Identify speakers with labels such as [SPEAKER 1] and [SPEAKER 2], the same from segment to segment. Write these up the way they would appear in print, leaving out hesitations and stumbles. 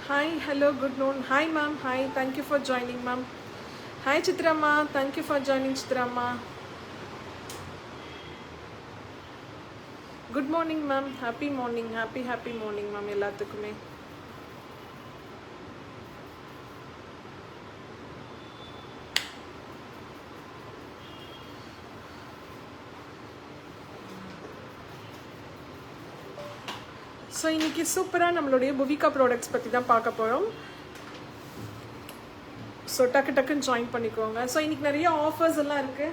[SPEAKER 1] Hi, hello, good noon. Hi, ma'am. Hi, thank you for joining, ma'am. Hi, Chitrama. Thank you for joining, Chitrama. Good morning, ma'am. Happy morning. Happy morning, ma'am. எல்லாத்துக்குமே so இன்னைக்கு சூப்பராக நம்மளுடைய புவிகா products பற்றி தான் பார்க்க போகிறோம். So டக்குன்னு join பண்ணிக்கோங்க. ஸோ இன்னைக்கு நிறைய ஆஃபர்ஸ் எல்லாம் இருக்கு.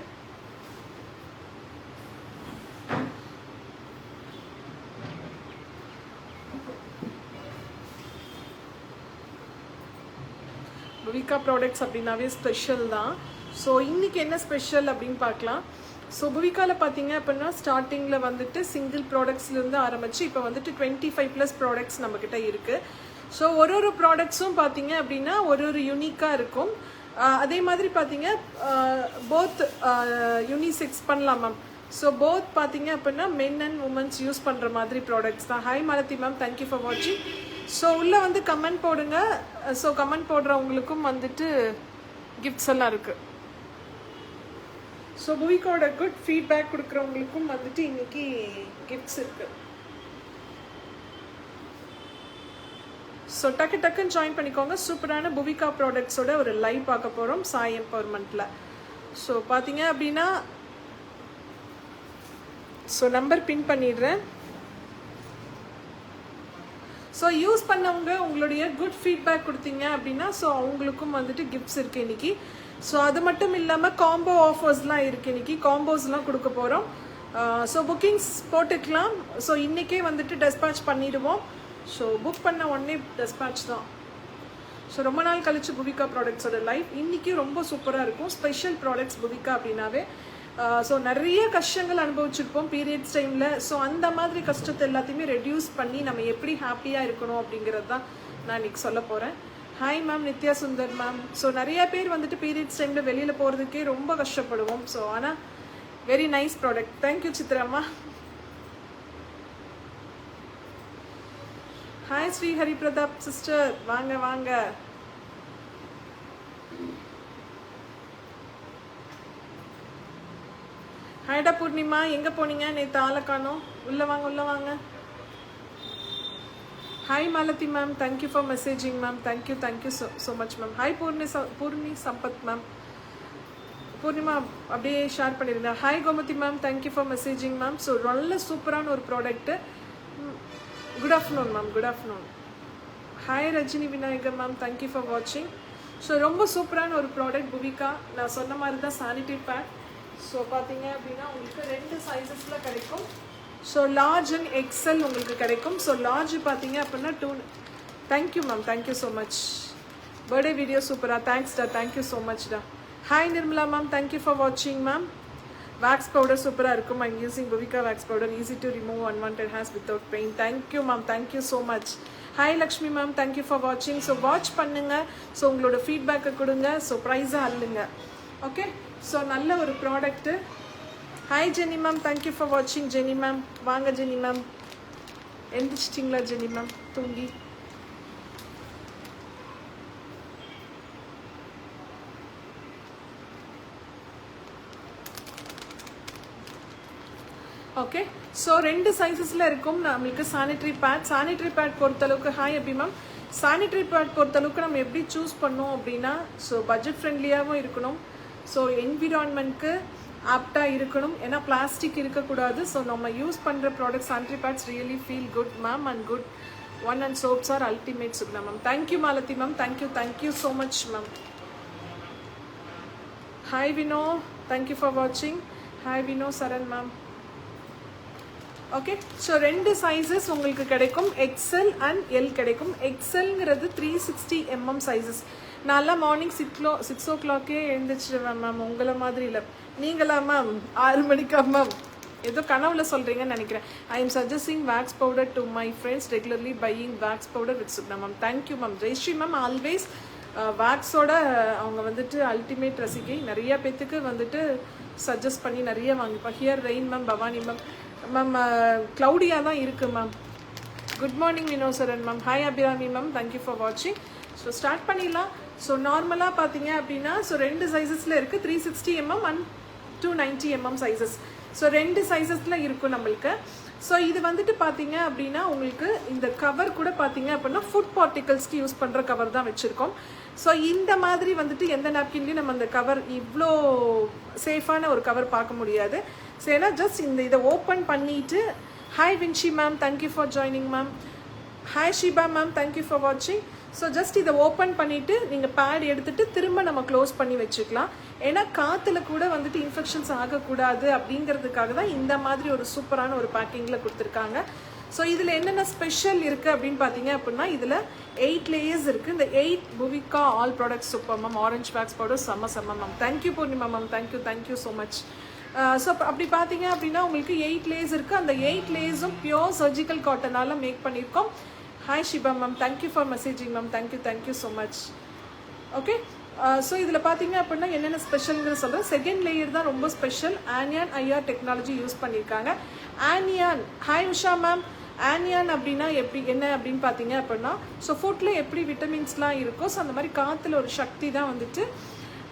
[SPEAKER 1] புவிகா ப்ராடக்ட்ஸ் அப்படின்னாவே ஸ்பெஷல் தான். ஸோ இன்னைக்கு என்ன ஸ்பெஷல் அப்படின்னு பார்க்கலாம். ஸோ புவிகாவில் பார்த்தீங்க அப்படின்னா ஸ்டார்டிங்கில் வந்துட்டு சிங்கிள் ப்ராடக்ட்ஸ்லேருந்து ஆரம்பித்து இப்போ வந்துட்டு 25+ ப்ராடக்ட்ஸ் நம்மக்கிட்ட இருக்குது. ஸோ ஒரு ப்ராடக்ட்ஸும் பார்த்தீங்க அப்படின்னா ஒரு யூனிக்காக இருக்கும். அதே மாதிரி பார்த்தீங்க போத் யூனிசெக்ஸ் பண்ணலாம் மேம். ஸோ போத் பார்த்தீங்க அப்படின்னா மென் அண்ட் உமன்ஸ் யூஸ் பண்ணுற மாதிரி ப்ராடக்ட்ஸ் தான். Hi Malathi ma'am, thank you for வாட்சிங். ஸோ உள்ளே வந்து கமெண்ட் போடுங்க. ஸோ கமெண்ட் போடுறவங்களுக்கும் வந்துட்டு கிஃப்ட்ஸ் எல்லாம் இருக்குது. ஸோ புவிக்கோட குட் ஃபீட்பேக் கொடுக்குறவங்களுக்கும் வந்துட்டு இன்னைக்கு கிஃப்ட்ஸ் இருக்குது. ஸோ டக்குன்னு ஜாயின் பண்ணிக்கோங்க. சூப்பரான புவிகா ப்ராடக்ட்ஸோட ஒரு லைவ் பார்க்க போகிறோம் சாய் எம்பவர்மெண்ட்டில். ஸோ பார்த்தீங்க அப்படின்னா ஸோ நம்பர் பின் பண்ணிடுறேன். ஸோ யூஸ் பண்ணவங்க உங்களுடைய குட் ஃபீட்பேக் கொடுத்தீங்க அப்படின்னா ஸோ அவங்களுக்கும் வந்துட்டு கிஃப்ட்ஸ் இருக்குது இன்னைக்கு. ஸோ அது மட்டும் இல்லாமல் காம்போ ஆஃபர்ஸ்லாம் இருக்குது. இன்னைக்கு காம்போஸ்லாம் கொடுக்க போகிறோம். ஸோ புக்கிங்ஸ் போட்டுக்கலாம். ஸோ இன்றைக்கே வந்துட்டு டெஸ்பேட்ச் பண்ணிடுவோம். ஸோ புக் பண்ண உடனே டெஸ்பேட்ச் தான். ஸோ ரொம்ப நாள் கழிச்சு புவிகா ப்ராடக்ட்ஸோட லைவ் இன்றைக்கி ரொம்ப சூப்பராக இருக்கும். ஸ்பெஷல் ப்ராடக்ட்ஸ் புவிகா அப்படின்னாவே ஸோ நிறைய கஷ்டங்கள் அனுபவிச்சிருப்போம் பீரியட்ஸ் டைமில். ஸோ அந்த மாதிரி கஷ்டத்தை எல்லாத்தையுமே ரெடியூஸ் பண்ணி நம்ம எப்படி ஹாப்பியாக இருக்கணும் அப்படிங்கிறது தான் நான் இன்னைக்கு சொல்ல போகிறேன். Hi ma'am, Nithya Sundar ma'am. So நிறைய பேர் வந்துட்டு பீரியட்ஸ் டைமில் வெளியில் போகிறதுக்கே ரொம்ப கஷ்டப்படுவோம். ஸோ ஆனால் வெரி நைஸ் ப்ராடக்ட். தேங்க்யூ சித்ராம்மா. ஹாய் ஸ்ரீ ஹரி பிரதாப் சிஸ்டர், வாங்க வாங்க. ஹாய்டா பூர்ணிமா, எங்கே போனீங்க? நேற்று ஆளை காணோம். உள்ளே வாங்க. Hi Malathi ma'am, thank you for messaging ma'am. Thank you so much ma'am. Hi Poorni Sampath ma'am. Poornima அப்படியே ஷேர் பண்ணிடுங்க. Hi Gomathi ma'am, thank you for messaging ma'am. So நல்ல சூப்பரான ஒரு product. Good afternoon ma'am, good afternoon. Hi Rajini Vinayagar ma'am, thank you for வாட்சிங். ஸோ ரொம்ப சூப்பரான ஒரு product புவிகா. நான் சொன்ன மாதிரி தான் சானிடரி பேட். ஸோ பார்த்தீங்க அப்படின்னா உங்களுக்கு 2 சைஸஸில் கிடைக்கும். ஸோ லார்ஜ் அண்ட் எக்ஸல் உங்களுக்கு கிடைக்கும். ஸோ லார்ஜ் பார்த்தீங்க அப்படின்னா 2. Thank you ma'am, thank you so much. Birthday video சூப்பராக. தேங்க்ஸ் டா, தேங்க்யூ ஸோ மச் டா. Hi Nirmala ma'am, thank you for வாட்சிங் மேம். வேக்ஸ் பவுடர் சூப்பராக இருக்கும். I'm using Puvika wax powder. Easy to remove unwanted hairs without pain. Thank you ma'am, thank you so much. Hi Lakshmi ma'am, thank you for வாட்சிங். So watch பண்ணுங்கள். So உங்களோட ஃபீட்பேக்கை கொடுங்க. So ப்ரைஸை அள்ளுங்க. Okay, so நல்ல ஒரு product. Hi Jenny ma'am, thank you for வாட்சிங். Jenny ma'am வாங்க. ஜெனி மேம் எந்திரிச்சிட்டிங்களா? ஜெனி மேம் தூங்கி. ஓகே, ஸோ 2 சைஸஸில் இருக்கும் நம்மளுக்கு சானிட்ரி பேட் பொறுத்தளவுக்கு. Hi Abi ma'am. Sanitary pad பொறுத்தளவுக்கு நம்ம எப்படி சூஸ் பண்ணோம் அப்படின்னா ஸோ பட்ஜெட் ஃப்ரெண்ட்லியாகவும் இருக்கணும். ஸோ என்விரான்மெண்ட்க்கு ஆப்டாக இருக்கணும். ஏன்னா பிளாஸ்டிக் இருக்கக்கூடாது. ஸோ நம்ம யூஸ் பண்ணுற product sanitary pads really feel good ma'am and good one and soaps are ultimate சுக்னா ma'am. Thank you Malathi ma'am, thank you so much ma'am. Hi Vino, thank you for வாட்சிங். Hi Vino Charan ma'am. Okay, so 2 sizes உங்களுக்கு கிடைக்கும். XL and L கிடைக்கும். எக்ஸல்ங்கிறது 360 mm sizes. நான்லாம் morning 6 o'clock எழுந்திரிச்சிடுவேன் ma'am. உங்களை மாதிரி இல்லை. நீங்களா மேம்? 6 மணிக்கா மேம்? ஏதோ கனவுல சொல்கிறீங்கன்னு நினைக்கிறேன். I am suggesting wax powder to my friends, regularly buying wax powder with Sukna ma'am. Thank you ma'am. Jayashree ma'am always வேக்ஸோட அவங்க வந்துட்டு அல்டிமேட் ரசிகை. நிறைய பேத்துக்கு வந்துட்டு சஜஸ்ட் பண்ணி நிறைய வாங்கிப்பா. Here rain ma'am, Bhavani ma'am. Ma'am க்ளவுடியாக தான் இருக்குது ma'am. Good morning Vinocharan ma'am. Hi Abirami ma'am, thank you for வாட்சிங். ஸோ ஸ்டார்ட் பண்ணிடலாம். ஸோ நார்மலாக பார்த்தீங்க அப்படின்னா ஸோ 2 சைஸஸில் இருக்குது, 360 mm and 290 mm sizes. So 2 சைஸஸில் இருக்கும் நம்மளுக்கு. ஸோ இது வந்துட்டு பார்த்தீங்க அப்படின்னா உங்களுக்கு இந்த கவர் கூட பார்த்தீங்க அப்படின்னா ஃபுட் பார்ட்டிகல்ஸ்க்கு யூஸ் பண்ணுற கவர் தான் வச்சுருக்கோம். ஸோ இந்த மாதிரி வந்துட்டு எந்த நாப்கின்லையும் நம்ம அந்த கவர் இவ்வளோ சேஃபான ஒரு கவர் பார்க்க முடியாது. ஸோ ஏன்னா ஜஸ்ட் இதை ஓப்பன் பண்ணிவிட்டு hi Vinshi ma'am, thank you for joining ma'am. Hi Shiba ma'am, thank you for வாட்சிங். ஸோ ஜஸ்ட் இதை ஓப்பன் பண்ணிவிட்டு நீங்கள் பேட் எடுத்துகிட்டு திரும்ப நம்ம க்ளோஸ் பண்ணி வச்சுக்கலாம். ஏன்னா காற்றுல கூட வந்துட்டு இன்ஃபெக்ஷன்ஸ் ஆகக்கூடாது அப்படிங்கிறதுக்காக தான் இந்த மாதிரி ஒரு சூப்பரான ஒரு பேக்கிங்கில் கொடுத்துருக்காங்க. ஸோ இதில் என்னென்ன ஸ்பெஷல் இருக்குது அப்படின்னு பார்த்தீங்க அப்படின்னா இதில் 8 லேயர்ஸ் இருக்குது. இந்த 8 Puvika all products super ma'am. Orange packs powder செம்ம ma'am. Thank you Poornima ma'am, thank you so much. So அப்படி பார்த்தீங்க அப்படின்னா உங்களுக்கு 8 லேயர்ஸ் இருக்குது. அந்த 8 லேயர்ஸும் பியோர் சர்ஜிக்கல் காட்டனால் மேக் பண்ணியிருக்கோம். Hi Shiba ma'am, thank you for messaging ma'am. Thank you so much. Okay, so இதில் பார்த்தீங்க அப்படின்னா என்னென்ன ஸ்பெஷல்ங்கிறது சொல்கிறேன். செகண்ட் லேயர் தான் ரொம்ப special. Anion IR technology use பண்ணியிருக்காங்க. Anion, hi Usha ma'am. Anion அப்படின்னா என்ன அப்படின்னு பார்த்தீங்க அப்படின்னா ஸோ ஃபுட்டில் எப்படி விட்டமின்ஸ்லாம் இருக்கோ ஸோ அந்த மாதிரி காற்றுல ஒரு சக்தி தான் வந்துட்டு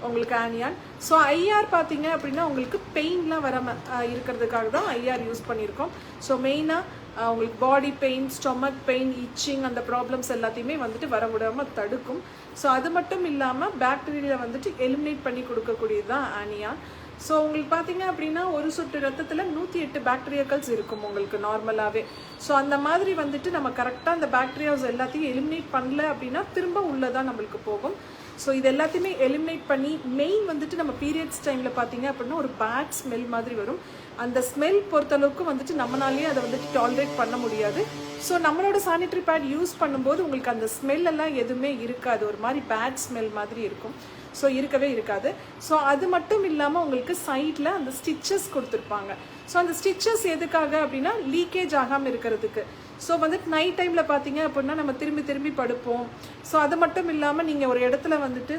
[SPEAKER 1] உங்களுக்கு ஆனியான். ஸோ ஐஆர் பார்த்தீங்க அப்படின்னா உங்களுக்கு பெயின்லாம் வராமல் இருக்கிறதுக்காக தான் ஐஆர் யூஸ் பண்ணியிருக்கோம். ஸோ மெயினாக உங்களுக்கு body pain, stomach pain, itching அந்த ப்ராப்ளம்ஸ் எல்லாத்தையுமே வந்துட்டு வர விடாமல் தடுக்கும். ஸோ அது மட்டும் இல்லாமல் பாக்டீரியா வந்துட்டு எலிமினேட் பண்ணி கொடுக்கக்கூடியது தான் ஆனியான். ஸோ உங்களுக்கு பார்த்தீங்க அப்படின்னா ஒரு சொட்டு ரத்தத்தில் 108 பாக்டீரியாக்கள்ஸ் இருக்கும் உங்களுக்கு நார்மலாகவே. ஸோ அந்த மாதிரி வந்துட்டு நம்ம கரெக்டாக அந்த பாக்டீரியாஸ் எல்லாத்தையும் எலிமினேட் பண்ணல அப்படின்னா திரும்ப உள்ளதான் நம்மளுக்கு போகும். ஸோ இது எல்லாத்தையுமே எலிமினேட் பண்ணி மெயின் வந்துட்டு நம்ம பீரியட்ஸ் டைமில் பார்த்தீங்க அப்படின்னா ஒரு பேட் ஸ்மெல் மாதிரி வரும். அந்த ஸ்மெல் பொறுத்தளவுக்கு வந்துட்டு நம்மளாலேயே அதை வந்துட்டு டாலரேட் பண்ண முடியாது. ஸோ நம்மளோட சானிட்டரி பேட் யூஸ் பண்ணும்போது உங்களுக்கு அந்த ஸ்மெல் எல்லாம் எதுவுமே இருக்காது, ஒரு மாதிரி பேட் ஸ்மெல் மாதிரி இருக்கும். ஸோ இருக்கவே இருக்காது. ஸோ அது மட்டும் இல்லாமல் உங்களுக்கு சைடில் அந்த ஸ்டிச்சஸ் கொடுத்துருப்பாங்க. ஸோ அந்த ஸ்டிச்சஸ் எதுக்காக அப்படின்னா லீக்கேஜ் ஆகாமல் இருக்கிறதுக்கு. ஸோ வந்துட்டு நைட் டைமில் பார்த்தீங்க அப்படின்னா நம்ம திரும்பி படுப்போம். ஸோ அது மட்டும் இல்லாமல் நீங்கள் ஒரு இடத்துல வந்துட்டு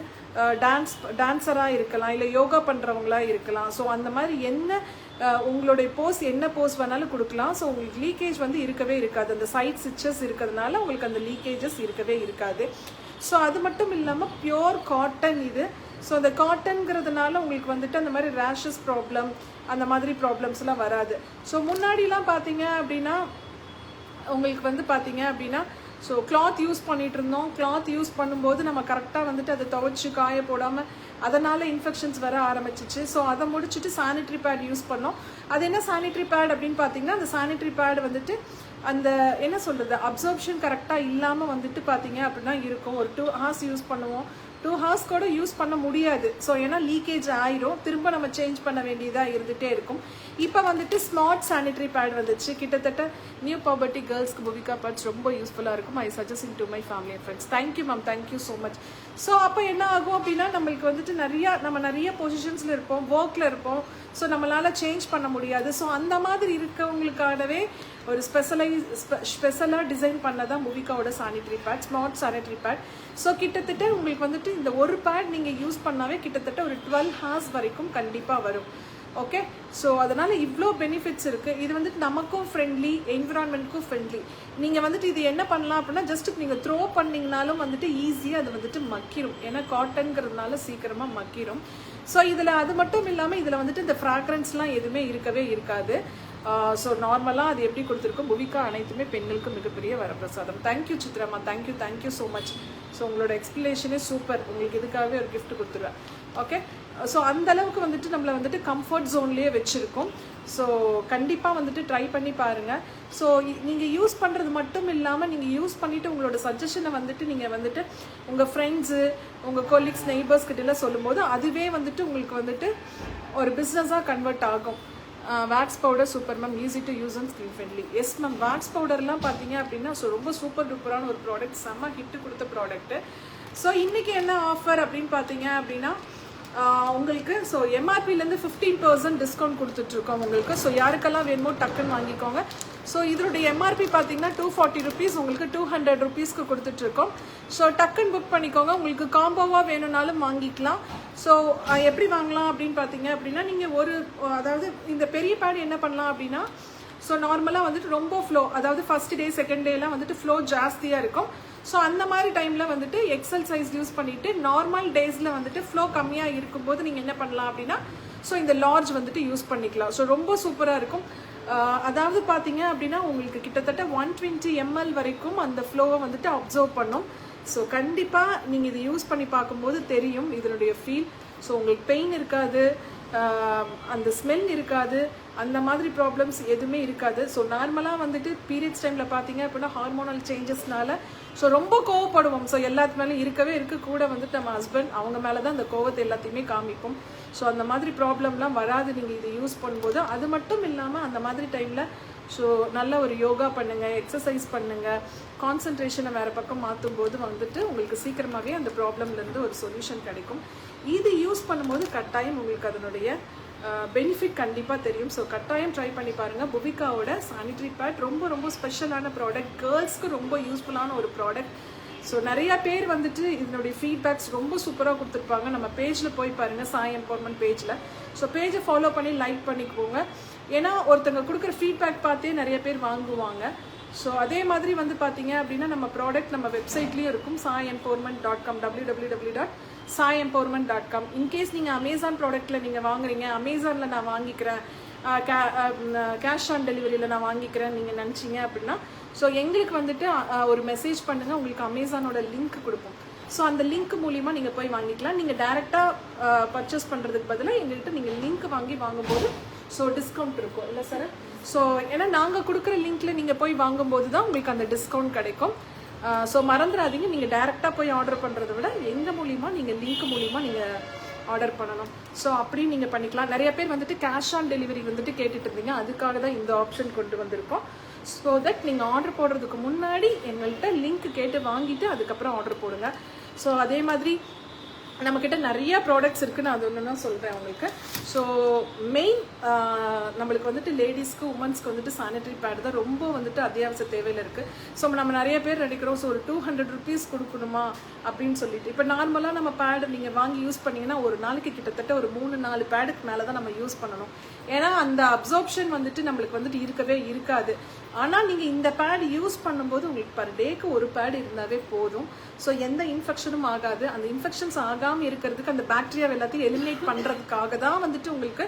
[SPEAKER 1] டான்ஸராக இருக்கலாம், இல்லை யோகா பண்ணுறவங்களாக இருக்கலாம். ஸோ அந்த மாதிரி உங்களுடைய என்ன போஸ் வேணாலும் கொடுக்கலாம். ஸோ உங்களுக்கு லீக்கேஜ் வந்து இருக்கவே இருக்காது. அந்த சைட் ஸ்டிச்சஸ் இருக்கிறதுனால உங்களுக்கு அந்த லீக்கேஜஸ் இருக்கவே இருக்காது. ஸோ அது மட்டும் இல்லாமல் பியோர் காட்டன் இது. ஸோ அந்த காட்டன்ங்கிறதுனால உங்களுக்கு வந்துட்டு அந்த மாதிரி ரேஷஸ் ப்ராப்ளம் அந்த மாதிரி ப்ராப்ளம்ஸ்லாம் வராது. ஸோ முன்னாடிலாம் பார்த்தீங்க அப்படின்னா உங்களுக்கு வந்து பார்த்தீங்க அப்படின்னா ஸோ கிளாத் யூஸ் பண்ணிகிட்டு இருந்தோம். கிளாத் யூஸ் பண்ணும்போது நம்ம கரெக்டாக வந்துட்டு அதை துவைச்சி காய போடாமல் அதனால் இன்ஃபெக்ஷன்ஸ் வர ஆரம்பிச்சிச்சு. ஸோ அதை முடிச்சுட்டு சானிட்ரி பேட் யூஸ் பண்ணோம். அது என்ன சானிட்ரி பேட் அப்படின்னு பார்த்தீங்கன்னா அந்த சானிட்ரி பேட் வந்துட்டு அந்த என்ன சொல்கிறது அப்சர்ப்ஷன் கரெக்டாக இல்லாமல் வந்துட்டு பார்த்தீங்க அப்படின்னா இருக்கும். ஒரு 2 hours யூஸ் பண்ணுவோம், 2 hours கூட யூஸ் பண்ண முடியாது. ஸோ ஏன்னா லீக்கேஜ் ஆயிரும், திரும்ப நம்ம சேஞ்ச் பண்ண வேண்டியதாக இருந்துகிட்டே இருக்கும். இப்போ வந்துட்டு ஸ்மார்ட் சானிட்டரி பேட் வந்துச்சு. கிட்டத்தட்ட நியூ பவர்ட்டி கேர்ள்ஸ்க்கு புவிகா பேட்ஸ் ரொம்ப யூஸ்ஃபுல்லாக இருக்கும். I suggest to my family and friends. Thank you ma'am, thank you so much. So அப்போ என்ன ஆகும் அப்படின்னா நம்மளுக்கு வந்துட்டு நிறைய பொசிஷன்ஸில் இருப்போம், ஒர்க்கில் இருப்போம். ஸோ நம்மளால் சேஞ்ச் பண்ண முடியாது. ஸோ அந்த மாதிரி இருக்கவங்களுக்காகவே ஒரு ஸ்பெஷலாக டிசைன் பண்ணதான் புவிகாவோட sanitary pad, smart sanitary pad. So கிட்டத்தட்ட உங்களுக்கு வந்துட்டு இந்த ஒரு பேட் நீங்கள் யூஸ் பண்ணாவே கிட்டத்தட்ட ஒரு 12 hours வரைக்கும் கண்டிப்பாக வரும். ஓகே, ஸோ அதனால் இவ்வளோ பெனிஃபிட்ஸ் இருக்குது. இது வந்துட்டு நமக்கும் ஃப்ரெண்ட்லி, என்விரான்மெண்ட்க்கும் ஃப்ரெண்ட்லி. நீங்கள் வந்துட்டு இது என்ன பண்ணலாம் அப்படின்னா ஜஸ்ட் நீங்கள் த்ரோ பண்ணிங்கனாலும் வந்துட்டு ஈஸியாக அது வந்துட்டு மக்கிரும். ஏன்னா காட்டன்ங்கிறதுனால சீக்கிரமாக மக்கிரும். ஸோ இதில் அது மட்டும் இல்லாமல் இதில் வந்துட்டு இந்த ஃப்ராக்ரன்ஸ்லாம் எதுவுமே இருக்கவே இருக்காது. ஸோ நார்மலாக அது எப்படி கொடுத்துருக்கோம் புவிகா அனைத்துமே பெண்களுக்கு மிகப்பெரிய வரப்பிரசாதம். தேங்க்யூ சித்ராமா, தேங்க்யூ ஸோ மச். ஸோ உங்களோட எக்ஸ்பிளேஷனே சூப்பர். உங்களுக்கு இதுக்காகவே ஒரு கிஃப்ட் கொடுத்துருவேன். ஓகே, ஸோ அந்த அளவுக்கு வந்துட்டு நம்மளை வந்துட்டு கம்ஃபர்ட் ஜோன்லேயே வச்சுருக்கோம். ஸோ கண்டிப்பாக வந்துட்டு ட்ரை பண்ணி பாருங்கள். ஸோ நீங்கள் யூஸ் பண்ணுறது மட்டும் இல்லாமல் நீங்கள் யூஸ் பண்ணிவிட்டு உங்களோட சஜஷனை வந்துட்டு நீங்கள் வந்துட்டு உங்கள் ஃப்ரெண்ட்ஸு, உங்கள் கொலீக்ஸ், நெய்பர்ஸ் கிட்டலாம் சொல்லும்போது அதுவே வந்துட்டு உங்களுக்கு வந்துட்டு ஒரு பிஸ்னஸாக கன்வெர்ட் ஆகும். Wax powder super ma'am, easy to use and skin friendly. Yes ma'am, wax பவுடர்லாம் பார்த்தீங்க அப்படின்னா ஸோ ரொம்ப சூப்பர் டூப்பரான ஒரு ப்ராடக்ட், செம்ம ஹிட்டு கொடுத்த ப்ராடக்ட்டு. ஸோ இன்றைக்கி என்ன ஆஃபர் அப்படின்னு பார்த்தீங்க அப்படின்னா உங்களுக்கு ஸோ எம்ஆர்பிலேருந்து 15% டிஸ்கவுண்ட் கொடுத்துட்ருக்கோம் உங்களுக்கு. ஸோ யாருக்கெல்லாம் வேணுமோ டக்குன்னு வாங்கிக்கோங்க. ஸோ இதனுடைய எம்ஆர்பி பார்த்தீங்கன்னா 240 rupees, உங்களுக்கு 200 rupeesக்கு கொடுத்துட்ருக்கோம். ஸோ டக்குன்னு புக் பண்ணிக்கோங்க. உங்களுக்கு காம்போவாக வேணும்னாலும் வாங்கிக்கலாம். ஸோ எப்படி வாங்கலாம் அப்படின்னு பார்த்தீங்க அப்படின்னா நீங்கள் அதாவது இந்த பெரிய பேட் என்ன பண்ணலாம் அப்படின்னா ஸோ நார்மலாக வந்துட்டு ரொம்ப ஃப்ளோ, அதாவது ஃபர்ஸ்ட் டே செகண்ட் டேலாம் வந்துட்டு ஃப்ளோ ஜாஸ்தியாக இருக்கும். ஸோ அந்த மாதிரி டைமில் வந்துட்டு எக்ஸல் சைஸ் யூஸ் பண்ணிவிட்டு நார்மல் டேஸில் வந்துட்டு ஃப்ளோ கம்மியாக இருக்கும்போது நீங்கள் என்ன பண்ணலாம் அப்படின்னா ஸோ இந்த லார்ஜ் வந்துட்டு யூஸ் பண்ணிக்கலாம். ஸோ ரொம்ப சூப்பராக இருக்கும். அதாவது பார்த்தீங்க அப்படின்னா உங்களுக்கு கிட்டத்தட்ட 120 ml வரைக்கும் அந்த ஃப்ளோவை வந்துட்டு அப்சர்வ் பண்ணும். ஸோ கண்டிப்பாக நீங்கள் இது யூஸ் பண்ணி பார்க்கும்போது தெரியும் இதனுடைய ஃபீல். ஸோ உங்களுக்கு பெயின் இருக்காது, அந்த ஸ்மெல் இருக்காது, அந்த மாதிரி ப்ராப்ளம்ஸ் எதுவுமே இருக்காது. ஸோ நார்மலாக வந்துட்டு பீரியட்ஸ் டைமில் பார்த்தீங்க அப்படின்னா ஹார்மோனல் சேஞ்சஸ்னால ஸோ ரொம்ப கோவப்படுவோம். ஸோ எல்லாத்து மேலே கூட வந்துட்டு நம்ம ஹஸ்பண்ட் அவங்க மேலே தான் அந்த கோவத்தை எல்லாத்தையுமே காமிப்போம். ஸோ அந்த மாதிரி ப்ராப்ளம்லாம் வராது நீங்கள் இதை யூஸ் பண்ணும்போது. அது மட்டும் இல்லாமல் அந்த மாதிரி டைமில் ஸோ நல்ல ஒரு யோகா பண்ணுங்கள், எக்ஸசைஸ் பண்ணுங்கள், கான்சன்ட்ரேஷனை வேறு பக்கம் மாற்றும் போது வந்துட்டு உங்களுக்கு சீக்கிரமாகவே அந்த ப்ராப்ளம்லேருந்து ஒரு சொல்யூஷன் கிடைக்கும். இது யூஸ் பண்ணும்போது கட்டாயம் உங்களுக்கு அதனுடைய பெனிஃபிட் கண்டிப்பாக தெரியும். ஸோ கட்டாயம் ட்ரை பண்ணி பாருங்கள். புவிகாவோட சானிட்டரி பேட் ரொம்ப ரொம்ப ஸ்பெஷலான ப்ராடக்ட், கேர்ள்ஸ்க்கு ரொம்ப யூஸ்ஃபுல்லான ஒரு ப்ராடக்ட். ஸோ நிறையா பேர் வந்துட்டு இதனுடைய ஃபீட்பேக்ஸ் ரொம்ப சூப்பராக கொடுத்துருப்பாங்க. நம்ம பேஜில் போய் பாருங்கள், சாய் எம்பவர்மெண்ட் பேஜில். ஸோ பேஜை ஃபாலோ பண்ணி லைக் பண்ணிக்கோங்க. ஏன்னா ஒருத்தங்க கொடுக்குற ஃபீட்பேக் பார்த்தே நிறைய பேர் வாங்குவாங்க. ஸோ அதே மாதிரி வந்து பார்த்தீங்க அப்படின்னா நம்ம ப்ராடக்ட் நம்ம வெப்சைட்லேயும் இருக்கும், saayempowerment.com, www.saayempowerment.com. இன்கேஸ் நீங்கள் அமேசான் ப்ராடக்ட்டில் நீங்கள் வாங்குறீங்க, அமேசானில் நான் வாங்கிக்கிறேன், கேஷ் ஆன் டெலிவரியில் நான் வாங்கிக்கிறேன் நீங்கள் நினச்சிங்க அப்படின்னா ஸோ எங்களுக்கு வந்துட்டு ஒரு மெசேஜ் பண்ணுங்கள், உங்களுக்கு அமேசானோட லிங்க் கொடுப்போம். ஸோ அந்த லிங்க் மூலிமா நீங்கள் போய் வாங்கிக்கலாம். நீங்கள் டேரெக்டாக பர்ச்சேஸ் பண்ணுறதுக்கு பதிலாக எங்கள்கிட்ட நீங்கள் லிங்க் வாங்கும்போது ஸோ டிஸ்கவுண்ட் இருக்கும் இல்லை சார். ஸோ ஏன்னா நாங்கள் கொடுக்குற லிங்க்கில் நீங்கள் போய் வாங்கும்போது தான் உங்களுக்கு அந்த டிஸ்கவுண்ட் கிடைக்கும். ஸோ மறந்துடாதீங்க, நீங்கள் டேரெக்டாக போய் ஆர்டர் பண்ணுறதை விட எங்கள் மூலிமா நீங்கள் லிங்க் மூலிமா நீங்கள் ஆர்டர் பண்ணணும். ஸோ அப்படியும் நீங்கள் பண்ணிக்கலாம். நிறைய பேர் வந்துட்டு கேஷ் ஆன் டெலிவரி வந்துட்டு கேட்டுட்டு இருந்தீங்க, அதுக்காக தான் இந்த ஆப்ஷன் கொண்டு வந்திருக்கோம். ஸோ தட் நீங்கள் ஆர்டர் போடுறதுக்கு முன்னாடி எங்கள்கிட்ட லிங்க் கேட்டு வாங்கிட்டு அதுக்கப்புறம் ஆர்டர் போடுங்க. ஸோ அதே மாதிரி நம்மக்கிட்ட நிறைய ப்ராடக்ட்ஸ் இருக்குது, நான் அது ஒன்று தான் சொல்கிறேன் உங்களுக்கு. ஸோ மெயின் நம்மளுக்கு வந்துட்டு லேடிஸ்க்கு உமன்ஸ்க்கு வந்துட்டு சானிட்டரி பேட் தான் ரொம்ப வந்துட்டு அத்தியாவசிய தேவையில் இருக்குது. ஸோ நம்ம நிறைய பேர் நினைக்கிறோம் ஸோ ஒரு 200 rupees கொடுக்கணுமா அப்படின்னு சொல்லிட்டு. இப்போ நார்மலாக நம்ம பேடு நீங்கள் வாங்கி யூஸ் பண்ணிங்கன்னா ஒரு நாளைக்கு கிட்டத்தட்ட ஒரு 3-4 பேடுக்கு மேலே தான் நம்ம யூஸ் பண்ணணும். ஏன்னா அந்த அப்சார்ப்ஷன் வந்துட்டு நம்மளுக்கு வந்துட்டு இருக்கவே இருக்காது. ஆனால் நீங்கள் இந்த பேட் யூஸ் பண்ணும்போது உங்களுக்கு பர் டேக்கு ஒரு பேட் இருந்தாவே போதும். ஸோ எந்த இன்ஃபெக்ஷனும் ஆகாது. அந்த இன்ஃபெக்ஷன்ஸ் ஆகாமல் இருக்கிறதுக்கு அந்த பாக்டீரியா எல்லாத்தையும் எலிமினேட் பண்ணுறதுக்காக தான் வந்துட்டு உங்களுக்கு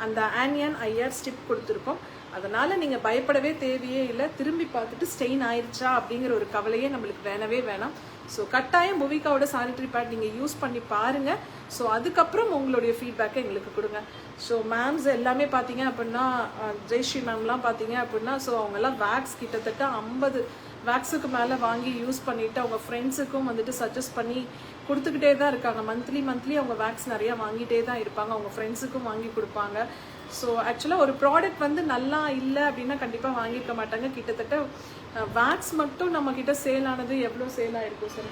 [SPEAKER 1] அந்த ஆனியன் ஐஆர் ஸ்டிப் கொடுத்துருக்கோம். அதனால் நீங்கள் பயப்படவே தேவையே இல்லை. திரும்பி பார்த்துட்டு ஸ்டெயின் ஆயிடுச்சா அப்படிங்கிற ஒரு கவலையே நம்மளுக்கு வேணவே வேணாம். ஸோ கட்டாயம் புவிகாவோட சானிட்டரி பேட் நீங்கள் யூஸ் பண்ணி பாருங்கள். ஸோ அதுக்கப்புறம் உங்களுடைய ஃபீட்பேக்கை எங்களுக்கு கொடுங்க. ஸோ மேம்ஸ் எல்லாமே பார்த்தீங்க அப்படின்னா ஜெயஸ்ரீ மேம்லாம் பார்த்தீங்க அப்படின்னா ஸோ அவங்கெல்லாம் வேக்ஸ் கிட்டத்தட்ட 50 வேக்ஸுக்கு மேலே வாங்கி யூஸ் பண்ணிவிட்டு அவங்க ஃப்ரெண்ட்ஸுக்கும் வந்துட்டு சஜஸ்ட் பண்ணி கொடுத்துக்கிட்டே தான் இருக்காங்க. மந்த்லி அவங்க வேக்ஸ் நிறையா வாங்கிட்டே தான் இருப்பாங்க, அவங்க ஃப்ரெண்ட்ஸுக்கும் வாங்கி கொடுப்பாங்க. ஸோ ஆக்சுவலாக ஒரு ப்ராடக்ட் வந்து நல்லா இல்லை அப்படின்னா கண்டிப்பாக வாங்கியிருக்க மாட்டாங்க. கிட்டத்தட்ட வேக்ஸ் மட்டும் நம்மக்கிட்ட சேல் ஆனது எவ்வளோ சேல் ஆகிருக்கும் சார்?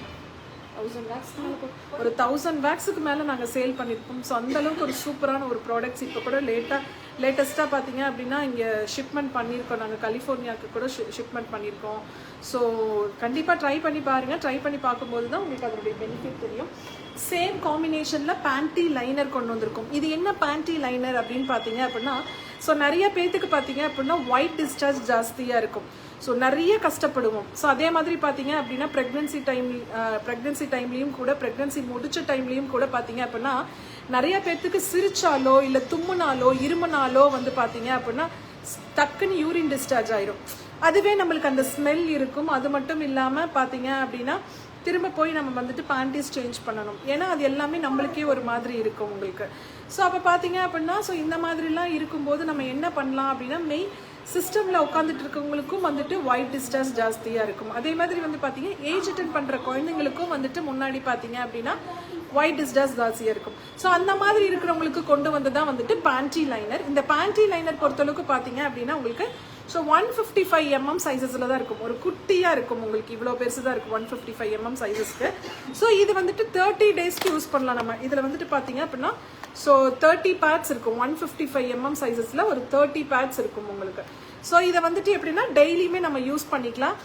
[SPEAKER 1] 1000 வேக்ஸ் மேலே, ஒரு 1000 வேக்ஸுக்கு மேலே நாங்கள் சேல் பண்ணியிருக்கோம். ஸோ அந்தளவுக்கு ஒரு சூப்பரான ஒரு ப்ராடக்ட்ஸ். இப்போ கூட லேட்டஸ்ட்டாக பார்த்தீங்க அப்படின்னா இங்கே ஷிப்மெண்ட் பண்ணியிருக்கோம், நாங்கள் கலிஃபோர்னியாவுக்கு கூட ஷிப்மெண்ட் பண்ணியிருக்கோம். ஸோ கண்டிப்பாக ட்ரை பண்ணி பாருங்கள். ட்ரை பண்ணி பார்க்கும்போது தான் உங்களுக்கு அதனுடைய பெனிஃபிட் தெரியும். சேம் காம்பினேஷனில் பேண்டி லைனர் கொண்டு வந்திருக்கும். இது என்ன பேண்டி லைனர் அப்படின்னு பார்த்தீங்க அப்படின்னா ஸோ நிறைய பேர்த்துக்கு பார்த்தீங்க அப்படின்னா ஒயிட் டிஸ்சார்ஜ் ஜாஸ்தியாக இருக்கும். ஸோ நிறைய கஷ்டப்படுவோம். ஸோ அதே மாதிரி பார்த்தீங்க அப்படின்னா ப்ரெக்னென்சி டைம்லேயும் கூட, ப்ரெக்னென்சி முடிச்ச டைம்லேயும் கூட பார்த்தீங்க அப்படின்னா நிறைய பேர்த்துக்கு சிரிச்சாலோ இல்லை தும்முனாலோ இருமுனாலோ வந்து பார்த்தீங்க அப்படின்னா டக்குன்னு யூரின் டிஸ்சார்ஜ் ஆயிரும். அதுவே நம்மளுக்கு அந்த ஸ்மெல் இருக்கும். அது மட்டும் இல்லாமல் பார்த்தீங்க அப்படின்னா திரும்ப போய் நம்ம வந்துட்டு பேண்டீஸ் சேஞ்ச் பண்ணணும். ஏன்னா அது எல்லாமே நம்மளுக்கே ஒரு மாதிரி இருக்கும் உங்களுக்கு. ஸோ அப்போ பார்த்தீங்க அப்படின்னா ஸோ இந்த மாதிரிலாம் இருக்கும்போது நம்ம என்ன பண்ணலாம் அப்படின்னா மெயின் சிஸ்டமில் உட்காந்துட்டு இருக்கவங்களுக்கும் வந்துட்டு ஒயிட் டிஸ்சார்ஜ் ஜாஸ்தியாக இருக்கும். அதே மாதிரி வந்து பார்த்தீங்க ஏஜ் அட்டன் பண்ணுற குழந்தைங்களுக்கும் வந்துட்டு முன்னாடி பார்த்தீங்க அப்படின்னா ஒயிட் டிஸ்சார்ஜ் ஜாஸ்தியாக இருக்கும். ஸோ அந்த மாதிரி இருக்கிறவங்களுக்கு கொண்டு வந்து தான் வந்துட்டு பேண்டி லைனர். இந்த பேண்டி லைனர் பொறுத்தளவுக்கு பார்த்தீங்க அப்படின்னா உங்களுக்கு ஸோ 155 mm சைஸஸில் தான் இருக்கும். ஒரு குட்டியாக இருக்கும், உங்களுக்கு இவ்வளோ பெருசு தான் இருக்கும் 155 mm சைஸஸ்க்கு. ஸோ இது வந்துட்டு 30 டேஸ்க்கு யூஸ் பண்ணலாம். நம்ம இதில் வந்துட்டு பார்த்தீங்க அப்படின்னா ஸோ 30 பேட்ஸ் இருக்கும். 155 mm சைஸஸில் ஒரு 30 பேட்ஸ் இருக்கும் உங்களுக்கு. ஸோ இதை வந்துட்டு எப்படின்னா டெய்லியுமே நம்ம யூஸ் பண்ணிக்கலாம்.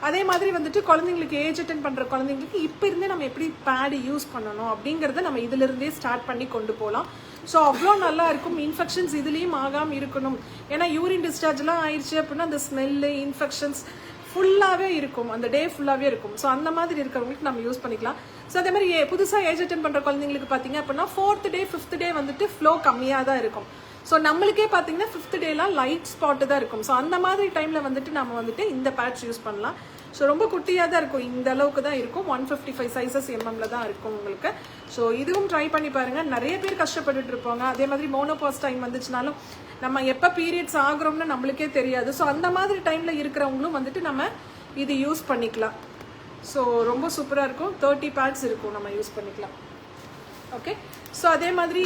[SPEAKER 1] அதே மாதிரி வந்துட்டு குழந்தைங்களுக்கு ஏஜ் அட்டன் பண்ணுற குழந்தைங்களுக்கு இப்போ இருந்தே நம்ம எப்படி பேடு யூஸ் பண்ணணும் அப்படிங்கிறத நம்ம இதிலிருந்தே ஸ்டார்ட் பண்ணி கொண்டு போகலாம். ஸோ அவ்வளோ நல்லா இருக்கும். இன்ஃபெக்ஷன்ஸ் இதுலேயும் ஆகாமல் இருக்கணும். ஏன்னா யூரின் டிஸ்சார்ஜ்லாம் ஆயிடுச்சு அப்படின்னா அந்த ஸ்மெல்லு இன்ஃபெக்ஷன்ஸ் ஃபுல்லாகவே இருக்கும், அந்த டே ஃபுல்லாகவே இருக்கும். ஸோ அந்த மாதிரி இருக்கிறவங்களுக்கு நம்ம யூஸ் பண்ணிக்கலாம். ஸோ அதே மாதிரி புதுசாக ஏஜ் அட்டன் பண்ணுற குழந்தைங்களுக்கு பார்த்தீங்க அப்படின்னா 4th டே 5th டே வந்துட்டு ஃப்ளோ கம்மியாக தான் இருக்கும். ஸோ நம்மளுக்கே பார்த்தீங்கன்னா 5th டேலாம் லைட் ஸ்பாட்டு தான் இருக்கும். ஸோ அந்த மாதிரி டைமில் வந்துட்டு நம்ம வந்துட்டு இந்த பேட்ச் யூஸ் பண்ணலாம். ஸோ ரொம்ப குட்டியாக தான் இருக்கும், இந்த அளவுக்கு தான் இருக்கும். 155 சைஸஸ் எம்எம்ல தான் இருக்கும் உங்களுக்கு. ஸோ இதுவும் ட்ரை பண்ணி பாருங்கள். நிறைய பேர் கஷ்டப்பட்டுட்டு இருப்பாங்க. அதே மாதிரி மோனோபாஸ் டைம் வந்துச்சுனாலும் நம்ம எப்போ பீரியட்ஸ் ஆகுறோம்னு நம்மளுக்கே தெரியாது. ஸோ அந்த மாதிரி டைமில் இருக்கிறவங்களும் வந்துட்டு நம்ம இது யூஸ் பண்ணிக்கலாம். ஸோ ரொம்ப சூப்பராக இருக்கும். 30 பேட்ஸ் இருக்கும், நம்ம யூஸ் பண்ணிக்கலாம். ஓகே. ஸோ அதே மாதிரி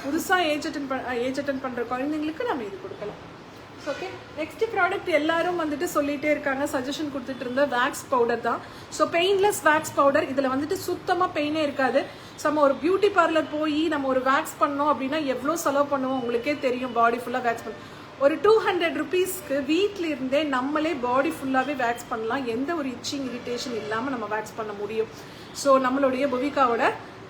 [SPEAKER 1] புதுசாக ஏஜ் அட்டன் பண்ணுற குழந்தைங்களுக்கு நம்ம இது கொடுக்கலாம். ஓகே. நெக்ஸ்ட் ப்ராடக்ட் எல்லாரும் வந்துட்டு சொல்லிகிட்டே இருக்காங்க, சஜஷன் கொடுத்துட்டு இருந்த வேக்ஸ் பவுடர் தான். So painless wax powder. இதில் வந்துட்டு சுத்தமாக பெயினே இருக்காது. ஸோ நம்ம ஒரு பியூட்டி பார்லர் போய் நம்ம ஒரு வேக்ஸ் பண்ணோம் அப்படின்னா எவ்வளோ செலவு பண்ணுவோம் உங்களுக்கே தெரியும். பாடி ஃபுல்லாக வேக்ஸ் பண்ணுவோம். ஒரு 200 ருபீஸ்க்கு வீட்டில் இருந்தே நம்மளே பாடி ஃபுல்லாகவே வேக்ஸ் பண்ணலாம். எந்த ஒரு இச்சிங் இரிட்டேஷன் இல்லாமல் நம்ம வேக்ஸ் பண்ண முடியும். ஸோ நம்மளுடைய புவிகாவோட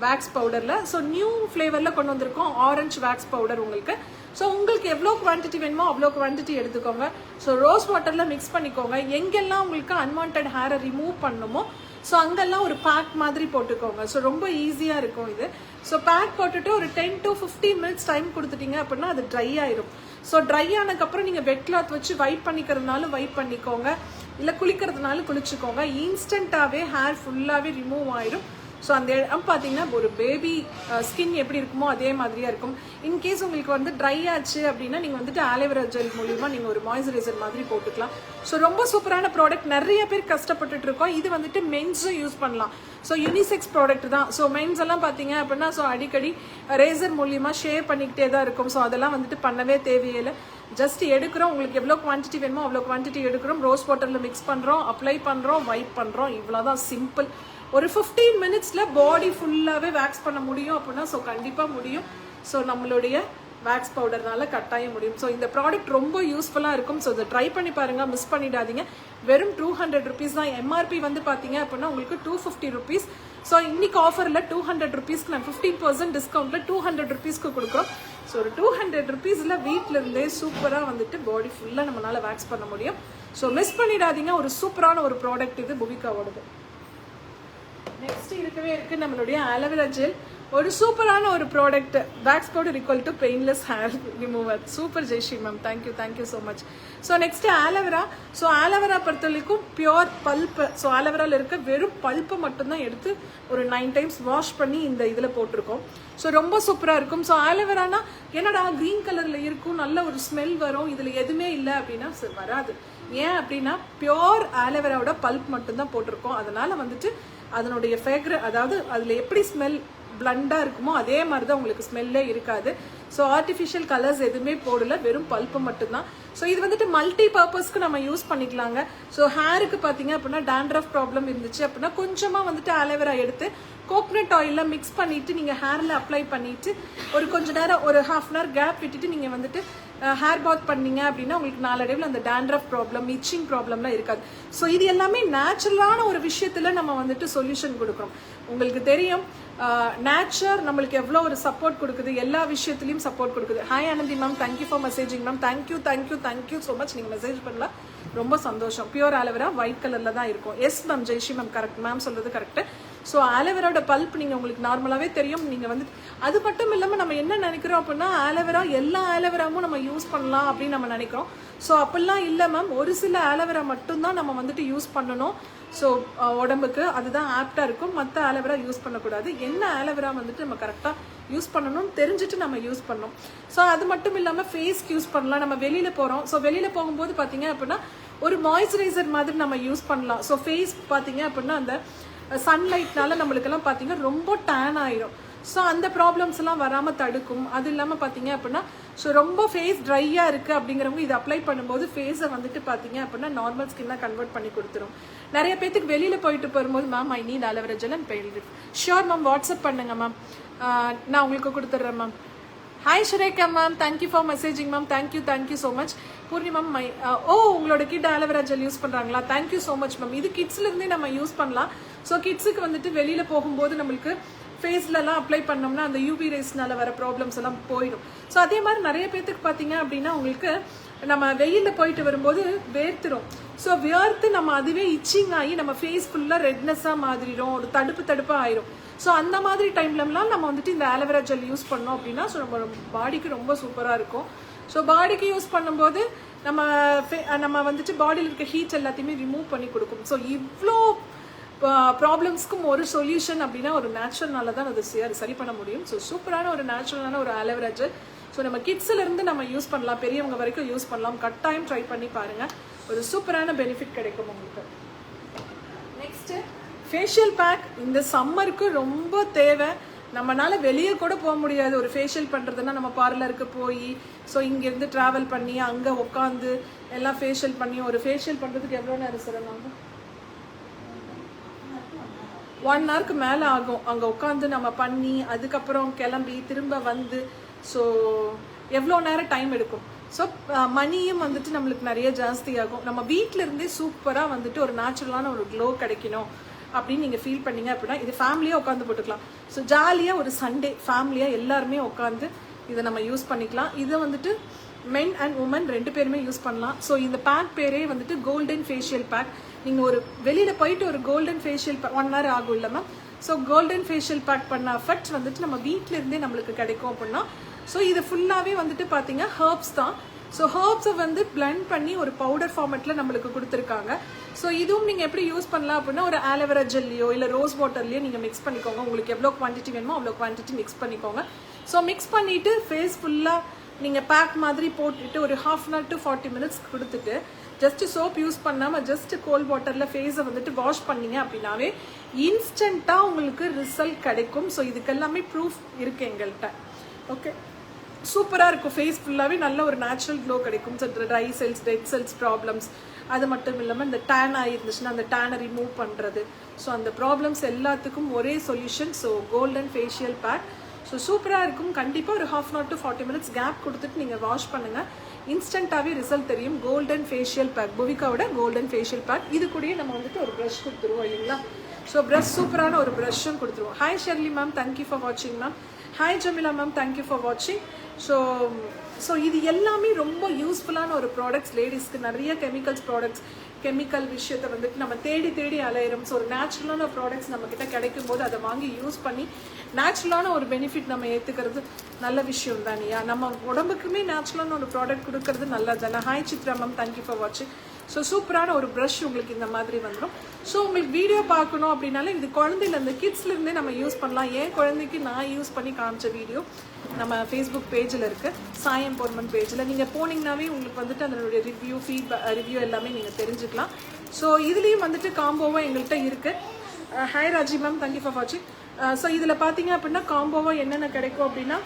[SPEAKER 1] வேக்ஸ் பவுடரில் ஸோ நியூ ஃப்ளேவரில் கொண்டு வந்திருக்கோம் ஆரஞ்சு வேக்ஸ் பவுடர் உங்களுக்கு. ஸோ உங்களுக்கு எவ்வளோ குவான்டிட்டி வேணுமோ அவ்வளோ குவான்டிட்டி எடுத்துக்கோங்க. ஸோ ரோஸ் வாட்டரில் மிக்ஸ் பண்ணிக்கோங்க. எங்கெல்லாம் உங்களுக்கு அன்வான்ட் ஹேரை ரிமூவ் பண்ணுமோ ஸோ அங்கெல்லாம் ஒரு பேக் மாதிரி போட்டுக்கோங்க. ஸோ ரொம்ப ஈஸியாக இருக்கும் இது. ஸோ பேக் போட்டுட்டு ஒரு 10 to 15 minutes டைம் கொடுத்துட்டீங்க அப்படின்னா அது ட்ரை ஆயிரும். ஸோ ட்ரை ஆனதுக்கப்புறம் நீங்கள் வெட் கிளாத் வச்சு வைப் பண்ணிக்கிறதுனாலும் வைப் பண்ணிக்கோங்க, இல்லை குளிக்கிறதுனாலும் குளிச்சுக்கோங்க. இன்ஸ்டண்ட்டாகவே ஹேர் ஃபுல்லாகவே ரிமூவ் ஆயிடும். ஸோ அந்த இடம் பார்த்தீங்கன்னா ஒரு பேபி ஸ்கின் எப்படி இருக்குமோ அதே மாதிரியாக இருக்கும். இன்கேஸ் உங்களுக்கு வந்து ட்ரை ஆச்சு அப்படின்னா நீங்கள் வந்துட்டு ஆலோவேரா ஜெல் மூலிமா நீங்கள் ஒரு மாய்ஸ்சரைசர் மாதிரி போட்டுக்கலாம். ஸோ ரொம்ப சூப்பரான ப்ராடக்ட். நிறைய பேர் கஷ்டப்பட்டுட்டு இருக்கோம். இது வந்துட்டு மென்ஸும் யூஸ் பண்ணலாம். ஸோ யூனிசெக்ஸ் ப்ராடக்ட் தான். ஸோ மென்ஸ் எல்லாம் பார்த்தீங்க அப்படின்னா ஸோ அடிக்கடி ரேசர் மூலியமாக ஷேவ் பண்ணிக்கிட்டே தான் இருக்கும். ஸோ அதெல்லாம் வந்துட்டு பண்ணவே தேவையில்லை. ஜஸ்ட் எடுக்கிறோம், உங்களுக்கு எவ்வளோ குவான்டிட்டி வேணுமோ அவ்வளோ குவான்டிட்டி எடுக்கிறோம், ரோஸ் வாட்டரில் மிக்ஸ் பண்ணுறோம், அப்ளை பண்ணுறோம், வைப் பண்ணுறோம். இவ்வளோதான், சிம்பிள். ஒரு 15 மினிட்ஸில் பாடி ஃபுல்லாகவே வேக்ஸ் பண்ண முடியும் அப்படின்னா ஸோ கண்டிப்பாக முடியும். ஸோ நம்மளுடைய வேக்ஸ் பவுடர்னால கட்டாயம் முடியும். ஸோ இந்த ப்ராடக்ட் ரொம்ப யூஸ்ஃபுல்லாக இருக்கும். ஸோ இதை ட்ரை பண்ணி பாருங்கள், மிஸ் பண்ணிடாதீங்க. வெறும் 200 ருபீஸ் தான். எம்ஆர்பி வந்து பார்த்தீங்க அப்படின்னா உங்களுக்கு 250 ருபீஸ். ஸோ இன்னைக்கு ஆஃபரில் 200 ருபீஸ்க்கு நான் 15% டிஸ்கவுண்ட்டில் 200 ருபீஸ்க்கு கொடுக்குறோம். ஸோ ஒரு 200 ருபீஸில் வீட்டில் இருந்தே சூப்பராக வந்துட்டு பாடி ஃபுல்லாக நம்மளால் வேக்ஸ் பண்ண முடியும். ஸோ மிஸ் பண்ணிடாதீங்க. ஒரு சூப்பரான ஒரு ப்ராடக்ட் இது புவிகாவோடது. நெக்ஸ்ட் இருக்கவே இருக்கு நம்மளுடைய ஆலோவேரா ஜெல். ஒரு சூப்பரான ஒரு product. Wax powder equal to painless hair remover. Super Jaishree ma'am, thank you so much. So next aloe vera. So aloe vera பொறுத்த வரைக்கும் பியோர் பல்ப்பு. ஸோ ஆலோவேராவில் இருக்க வெறும் பல்ப்பை மட்டும்தான் எடுத்து ஒரு 9 டைம்ஸ் வாஷ் பண்ணி இந்த இதில் போட்டிருக்கோம். ஸோ ரொம்ப சூப்பராக இருக்கும். ஸோ ஆலோவேரானா என்னடா க்ரீன் கலரில் இருக்கும், நல்ல ஒரு ஸ்மெல் வரும், இதில் எதுவுமே இல்லை அப்படின்னா வராது. ஏன் அப்படின்னா பியோர் ஆலோவேராவோட பல்ப் மட்டும்தான் போட்டிருக்கோம். அதனால வந்துட்டு அதனுடைய அதாவது அதில் எப்படி ஸ்மெல் பிளண்டாக இருக்குமோ அதே மாதிரி தான் உங்களுக்கு ஸ்மெல்லே இருக்காது. ஸோ ஆர்டிஃபிஷியல் கலர்ஸ் எதுவுமே போடல, வெறும் பல்ப்பு மட்டும்தான். ஸோ இது வந்துட்டு மல்டி பர்பஸ்க்கு நம்ம யூஸ் பண்ணிக்கலாங்க. ஸோ ஹேருக்கு பார்த்தீங்க அப்படின்னா டேண்ட்ரஃப் ப்ராப்ளம் இருந்துச்சு அப்படின்னா கொஞ்சமாக வந்துட்டு ஆலோவேரா எடுத்து கோகனட் ஆயிலில் மிக்ஸ் பண்ணிவிட்டு நீங்கள் ஹேரில் அப்ளை பண்ணிவிட்டு ஒரு கொஞ்சம் நேரம் ஒரு ½ அன் ஹவர் கேப் விட்டுட்டு நீங்கள் வந்துட்டு ஹேர் பாத் பண்ணீங்க அப்படின்னா உங்களுக்கு நாளடைவில் அந்த டேண்ட்ரஃப் ப்ராப்ளம் இச்சிங் ப்ராப்ளம்லாம் இருக்காது. ஸோ இது எல்லாமே நேச்சுரலான ஒரு விஷயத்தில் நம்ம வந்துட்டு சொல்யூஷன் கொடுக்குறோம். உங்களுக்கு தெரியும் நேச்சர் நம்மளுக்கு எவ்வளோ ஒரு சப்போர்ட் கொடுக்குது, எல்லா விஷயத்துலையும் சப்போர்ட் கொடுக்குது. Hi Anandhi ma'am, thank you for messaging ma'am. Thank you so much. நீங்கள் மெசேஜ் பண்ணலாம், ரொம்ப சந்தோஷம். பியூர் ஆலோவேரா ஒயிட் கலரில் தான் இருக்கும். Yes ma'am, Jaishree ma'am correct, ma'am சொல்கிறது கரெக்டு. ஸோ ஆலோவேராவோட பல்ப் நீங்கள் உங்களுக்கு நார்மலாகவே தெரியும். நீங்கள் வந்து அது மட்டும் இல்லாமல் நம்ம என்ன நினைக்கிறோம் அப்படின்னா ஆலோவேரா எல்லா ஆலோவேராவும் நம்ம யூஸ் பண்ணலாம் அப்படின்னு நம்ம நினைக்கிறோம். ஸோ அப்படிலாம் இல்லை மேம், ஒரு சில ஆலோவேரா மட்டும்தான் நம்ம வந்துட்டு யூஸ் பண்ணணும். ஸோ உடம்புக்கு அதுதான் ஆப்டாக இருக்கும், மற்ற ஆலோவேரா யூஸ் பண்ணக்கூடாது. என்ன ஆலோவேரா வந்துட்டு நம்ம கரெக்டாக யூஸ் பண்ணணும்னு தெரிஞ்சுட்டு நம்ம யூஸ் பண்ணணும். ஸோ அது மட்டும் இல்லாமல் ஃபேஸ்க்கு யூஸ் பண்ணலாம். நம்ம வெளியில் போகிறோம், ஸோ வெளியில் போகும்போது பார்த்தீங்க அப்படின்னா ஒரு மாய்ஸ்சரைசர் மாதிரி நம்ம யூஸ் பண்ணலாம். ஸோ ஃபேஸ் பார்த்தீங்க அப்படின்னா அந்த சன்லைட்னால நம்மளுக்கெல்லாம் பார்த்தீங்கன்னா ரொம்ப டேன் ஆயிரும். ஸோ அந்த ப்ராப்ளம்ஸ் எல்லாம் வராமல் தடுக்கும். அது இல்லாமல் பார்த்தீங்க அப்படின்னா ஸோ ரொம்ப ஃபேஸ் ட்ரையாக இருக்குது அப்படிங்கிறவங்க இது அப்ளை பண்ணும்போது ஃபேஸை வந்துட்டு பார்த்தீங்க அப்படின்னா நார்மல் ஸ்கின்னாக கன்வெர்ட் பண்ணி கொடுத்துரும். நிறைய பேத்துக்கு வெளியில் போயிட்டு போகும்போது ma'am I need aloe vera gel and pail sure ma'am, WhatsApp பண்ணுங்க மேம், நான் உங்களுக்கு கொடுத்துட்றேன் ma'am. Hi Surekha ma'am, thank you for messaging ma'am. Thank you so much. Poorni ma'am, உங்களோட கிட் ஆலோவேரா ஜெல் யூஸ் பண்ணுறாங்களா? Thank you so much ma'am. இது கிட்ஸ்லேருந்தே நம்ம யூஸ் பண்ணலாம். ஸோ கிட்ஸுக்கு வந்துட்டு வெளியில் போகும்போது நம்மளுக்கு ஃபேஸ்லலாம் அப்ளை பண்ணோம்னா அந்த யூவி ரேஸ்னால வர ப்ராப்ளம்ஸ் எல்லாம் போயிடும். ஸோ அதே மாதிரி நிறைய பேர்த்துக்கு பார்த்தீங்க அப்படின்னா உங்களுக்கு நம்ம வெயிலில் போயிட்டு வரும்போது வேர்த்துரும். ஸோ வேர்த்து நம்ம அதுவே இச்சிங் ஆகி நம்ம ஃபேஸ் ஃபுல்லாக ரெட்னஸாக மாதிரிடும், ஒரு தடுப்பாக ஆயிரும். ஸோ அந்த மாதிரி டைம்லலாம் நம்ம வந்துட்டு இந்த ஆலோவேரா ஜெல் யூஸ் பண்ணோம் அப்படின்னா ஸோ நம்ம பாடிக்கு ரொம்ப சூப்பராக இருக்கும். ஸோ பாடிக்கு யூஸ் பண்ணும்போது நம்ம வந்துட்டு பாடியில் இருக்க ஹீட் எல்லாத்தையுமே ரிமூவ் பண்ணி கொடுக்கும். ஸோ இவ்வளோ ப்ராப்ளம்ஸ்க்கும் ஒரு சொல்யூஷன் அப்படின்னா ஒரு நேச்சுரல்னால தான் அது சரி பண்ண முடியும். ஸோ சூப்பரான ஒரு நேச்சுரலான ஒரு ஆலோவேரா ஜெல். ஸோ நம்ம கிட்ஸ்லேருந்து நம்ம யூஸ் பண்ணலாம், பெரியவங்க வரைக்கும் யூஸ் பண்ணலாம். கட்டாயம் ட்ரை பண்ணி பாருங்கள், ஒரு சூப்பரான பெனிஃபிட் கிடைக்கும் உங்களுக்கு. நெக்ஸ்ட்டு ஃபேஷியல் பேக் இந்த சம்மருக்கு ரொம்ப தேவை. நம்மளால வெளியே கூட போக முடியாது. ஒரு ஃபேஷியல் பண்ணுறதுன்னா நம்ம பார்லருக்கு போய் ஸோ இங்கேருந்து ட்ராவல் பண்ணி அங்கே உட்காந்து எல்லாம் ஃபேஷியல் பண்ணி ஒரு ஃபேஷியல் பண்ணுறதுக்கு எவ்வளோ நேரம் சார்? நாங்கள் 1 ஹவருக்கு மேலே ஆகும் அங்கே உட்காந்து நம்ம பண்ணி அதுக்கப்புறம் கிளம்பி திரும்ப வந்து. ஸோ எவ்வளோ நேரம் டைம் எடுக்கும். ஸோ மணியும் வந்துட்டு நம்மளுக்கு நிறைய ஜாஸ்தி ஆகும். நம்ம வீட்டில் இருந்தே சூப்பராக வந்துட்டு ஒரு நேச்சுரலான ஒரு க்ளோ கிடைக்கணும் அப்படின்னு நீங்கள் ஃபீல் பண்ணீங்க அப்படின்னா இது ஃபேமிலியாக உட்காந்து போட்டுக்கலாம். ஸோ ஜாலியாக ஒரு சண்டே ஃபேமிலியாக எல்லாருமே உட்காந்து இதை நம்ம யூஸ் பண்ணிக்கலாம். இதை வந்துட்டு மென் அண்ட் உமன் 2 பேருமே யூஸ் பண்ணலாம். ஸோ இந்த பேக் பேரே வந்துட்டு கோல்டன் ஃபேஷியல் பேக். நீங்கள் ஒரு வெளியில் போயிட்டு ஒரு கோல்டன் ஃபேஷியல் 1 ஹவர் ஆகும் இல்லை ma'am. So golden facial back பண்ண எஃபெக்ட்ஸ் வந்துட்டு நம்ம வீட்டில் இருந்தே நம்மளுக்கு கிடைக்கும் அப்படின்னா. ஸோ இது ஃபுல்லாகவே வந்துட்டு பார்த்தீங்க ஹர்ப்ஸ் தான். ஸோ ஹர்ப்ஸை வந்து பிளெண்ட் பண்ணி ஒரு பவுடர் ஃபார்மேட்டில் நம்மளுக்கு கொடுத்துருக்காங்க. ஸோ இதுவும் நீங்கள் எப்படி யூஸ் பண்ணலாம் அப்படின்னா ஒரு ஆலோவேரா ஜெல்லையோ இல்லை ரோஸ் வாட்டர்லையோ நீங்கள் மிக்ஸ் பண்ணிக்கோங்க. உங்களுக்கு எவ்வளோ குவான்டிட்டி வேணுமோ அவ்வளோ குவான்டிட்டி மிக்ஸ் பண்ணிக்கோங்க. ஸோ மிக்ஸ் பண்ணிவிட்டு ஃபேஸ் ஃபுல்லாக நீங்கள் பேக் மாதிரி போட்டுட்டு ஒரு 1/2 hour to 40 minutes கொடுத்துட்டு ஜஸ்ட் சோப் யூஸ் பண்ணாமல் ஜஸ்ட் கோல்ட் வாட்டரில் ஃபேஸை வந்துட்டு வாஷ் பண்ணீங்க அப்படின்னாவே இன்ஸ்டண்ட்டாக உங்களுக்கு ரிசல்ட் கிடைக்கும். ஸோ இதுக்கெல்லாமே ப்ரூஃப் இருக்குது எங்கள்கிட்ட. ஓகே, சூப்பராக இருக்கும். ஃபேஸ் ஃபுல்லாகவே நல்ல ஒரு நேச்சுரல் க்ளோ கிடைக்கும். So dry cells, dead cells problems, அது மட்டும் இல்லாமல் இந்த டேன் ஆகிருந்துச்சுன்னா அந்த டேனை ரிமூவ் பண்ணுறது. ஸோ அந்த ப்ராப்ளம்ஸ் எல்லாத்துக்கும் ஒரே solution. So golden facial pack. So சூப்பராக இருக்கும். கண்டிப்பாக ஒரு 1/2 hour to 40 minutes கேப் கொடுத்துட்டு நீங்கள் வாஷ் பண்ணுங்கள். இன்ஸ்டண்ட்டாகவே ரிசல்ட் தெரியும். கோல்டன் ஃபேஷியல் பேக், புவிகாவோட கோல்டன் ஃபேஷியல் பேக். இது கூடயே நம்ம வந்துட்டு ஒரு ப்ரஷ் கொடுத்துருவோம் இல்லைங்களா? ஸோ ப்ரஷ் சூப்பரான ஒரு ப்ரஷ்ஷும் கொடுத்துருவோம். Hi Shirley ma'am, thank you for வாட்சிங் ma'am. Hi Jamila ma'am, thank you for வாட்சிங். ஸோ இது எல்லாமே ரொம்ப யூஸ்ஃபுல்லான ஒரு ப்ராடக்ட்ஸ். லேடிஸ்க்கு நிறைய கெமிக்கல் விஷயத்தை வந்துட்டு நம்ம தேடி அலையிறோம். ஸோ ஒரு நேச்சுரலான ப்ராடக்ட்ஸ் நம்மக்கிட்ட கிடைக்கும் போது அதை வாங்கி யூஸ் பண்ணி நேச்சுரலான ஒரு பெனிஃபிட் நம்ம ஏற்றுக்கிறது நல்ல விஷயம் தானியா? நம்ம உடம்புக்குமே நேச்சுரலான ஒரு ப்ராடக்ட் கொடுக்கறது நல்லது தானே? Hi Chitra ma'am, thank you for வாட்சிங். ஸோ சூப்பரான ஒரு ப்ரஷ் உங்களுக்கு இந்த மாதிரி வந்துடும். ஸோ உங்களுக்கு வீடியோ பார்க்கணும் அப்படின்னாலே இது குழந்தையிலேருந்து கிட்ஸ்லேருந்தே நம்ம யூஸ் பண்ணலாம். ஏன் குழந்தைக்கு நான் யூஸ் பண்ணி காமிச்ச வீடியோ நம்ம ஃபேஸ்புக் பேஜில் இருக்குது, சாயம் பொர்மன் பேஜில். நீங்கள் போனீங்கன்னாவே உங்களுக்கு வந்துட்டு அதனுடைய ரிவ்யூ எல்லாமே நீங்கள் தெரிஞ்சுக்கலாம். ஸோ இதுலேயும் வந்துட்டு காம்போவாக எங்கள்கிட்ட இருக்குது. Hi Raji ma'am, thank you for வாட்சிங். ஸோ இதில் பார்த்தீங்க அப்படின்னா காம்போவாக என்னென்ன கிடைக்கும் அப்படின்னா